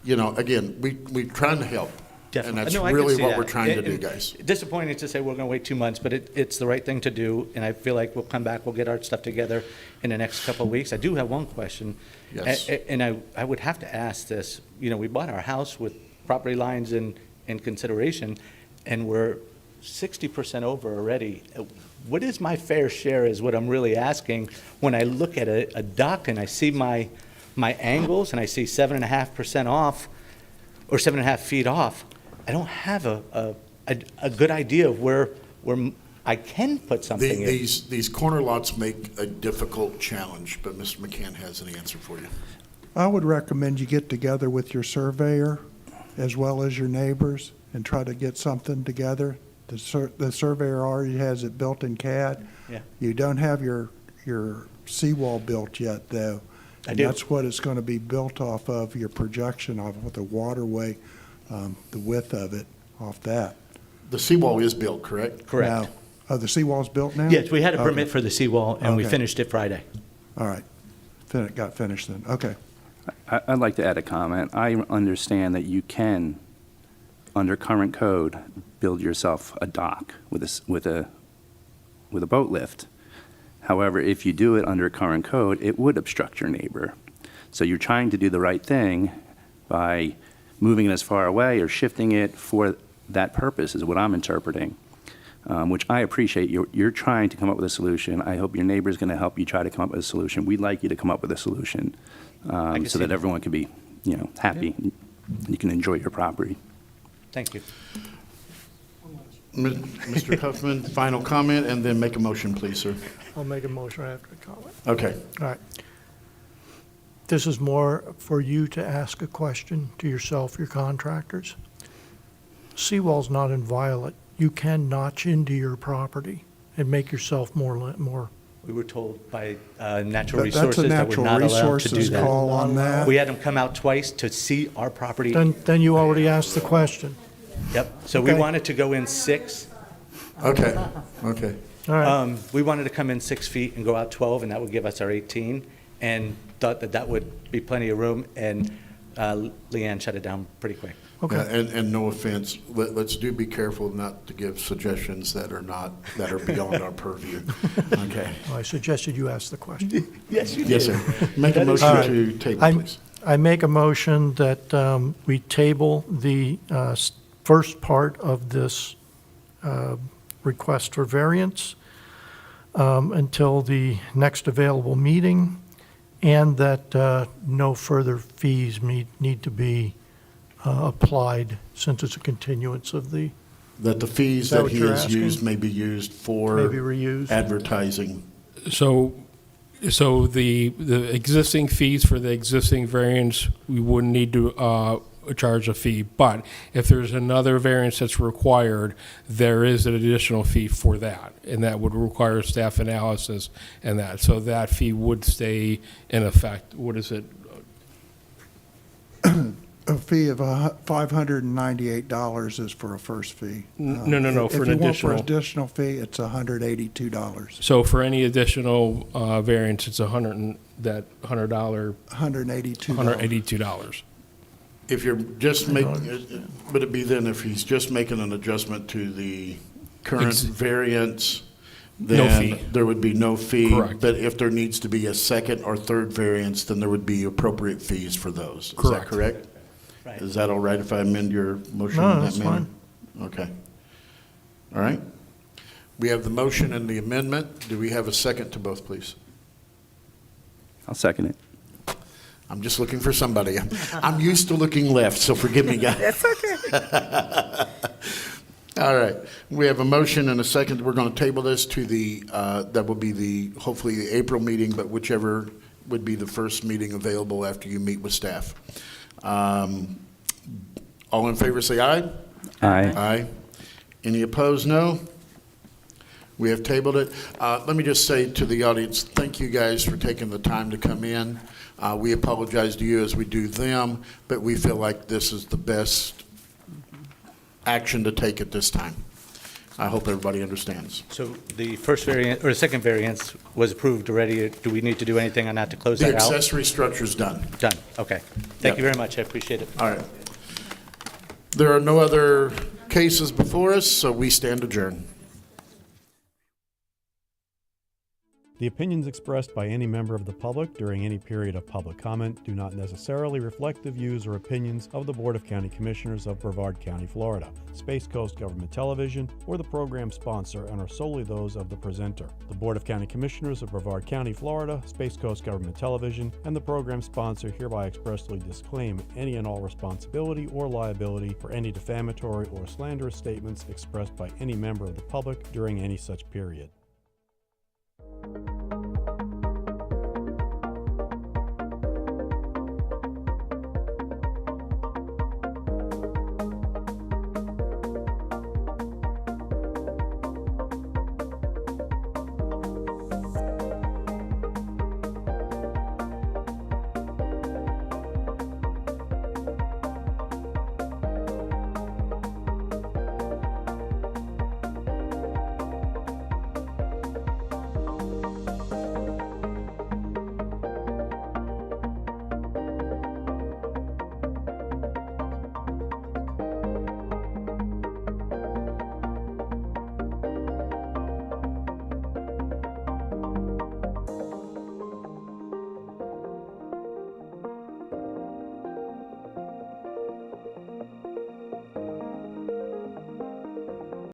you know, again, we're trying to help. Definitely. And that's No, I can really see what that. we're trying to And- do, and guys. Disappointing to say we're going to wait 2 months, but it's the right thing to do, and I feel like we'll come back, we'll get our stuff together in the next couple of weeks. I do have one question. Yes. And I would have to ask this. You know, we bought our house with property lines in consideration, and we're 60% over already. What is my fair share is what I'm really asking when I look at a dock and I see my angles and I see 7.5% off, or 7.5 feet off. I don't have a good idea of where I can put something in. These corner lots make a difficult challenge, but Mr. McCann has an answer for you. I would recommend you get together with your surveyor as well as your neighbors and try to get something together. The surveyor already has it built in CAD. Yeah. You don't have your seawall built yet, though. I And do. that's what it's going to be built off of, your projection of the waterway, the width of it off that. The seawall is built, correct? Correct. Now, oh, the seawall's built now? Yes, we had a Okay. permit for the seawall, and we Okay. finished it Friday. All right. Got finished then. Okay. I'd like to add a comment. I understand that you can, under current code, build yourself a dock with a boat lift. However, if you do it under current code, it would obstruct your neighbor. So you're trying to do the right thing by moving it as far away or shifting it for that purpose, is what I'm interpreting, which I appreciate. You're trying to come up with a solution. I hope your neighbor's going to help you try to come up with a solution. We'd like you to come up with a solution can so see that that. everyone can be, happy. And you can enjoy your property. Thank you. Mr. Huffman, final comment, and then make a motion, please, sir. I'll make a motion after the comment. Okay. All right. This is more for you to ask a question to yourself, your contractors. Seawall's not inviolate. You can notch into your property and make yourself more We were told by natural That's resources a that we're natural not allowed to do resources that. call on that. We had them come out twice to see our property. Then you already asked the question. Yep, so we Okay. wanted to go in 6. Okay. All right. We wanted to come in 6 feet and go out 12, and that would give us our 18, and thought that that would be plenty of room, and Leanne shut it down pretty quick. Okay. Yeah, and no offense, let's be careful not to give suggestions that are beyond our purview. Okay. Well, I suggested you ask the question. Yes, you did. Yes, sir. Make a motion All right. to table, I'm- please. I make a motion that we table the first part of this request for variance until the next available meeting, and that no further fees need to be applied since it's a continuance of the, That the fees Is that that what he you're has asking? used may be used for maybe reused. advertising. So the existing fees for the existing variance, we wouldn't need to charge a fee. But if there's another variance that's required, there is an additional fee for that, and that would require staff analysis and that. So that fee would stay in effect. What is it? A fee of $598 is for a first fee. No, for an If you want for additional. additional fee, it's $182, So for any additional variance, it's $100. $182. $182. If you're just making, would it be then if he's just making an adjustment to the current variance, No fee. then there would be no fee? Correct. But if there needs to be a second or third variance, then there would be appropriate fees for those. Is that Correct. correct? Right. Is that all right if I amend your motion No, in that that's manner? fine. Okay. All right. We have the motion and the amendment. Do we have a second to both, please? I'll second it. I'm just looking for somebody. I'm used to looking left, so forgive me, guys. That's okay. All right. We have a motion and a second. We're going to table this to the, that will be the, hopefully the April meeting, but whichever would be the first meeting available after you meet with staff. All in favor, say aye. Aye. Aye. Any opposed, no? We have tabled it. Let me just say to the audience, thank you guys for taking the time to come in. We apologize to you as we do them, but we feel like this is the best action to take at this time. I hope everybody understands. So the first variant, or the second variance was approved already. Do we need to do anything on that to close The that out? accessory structure's done. Done, okay. Thank you very much, I appreciate it. All right. There are no other cases before us, so we stand adjourned. The opinions expressed by any member of the public during any period of public comment do not necessarily reflect the views or opinions of the Board of County Commissioners of Brevard County, Florida, Space Coast Government Television, or the program sponsor, and are solely those of the presenter. The Board of County Commissioners of Brevard County, Florida, Space Coast Government Television, and the program sponsor hereby expressly disclaim any and all responsibility or liability for any defamatory or slanderous statements expressed by any member of the public during any such period.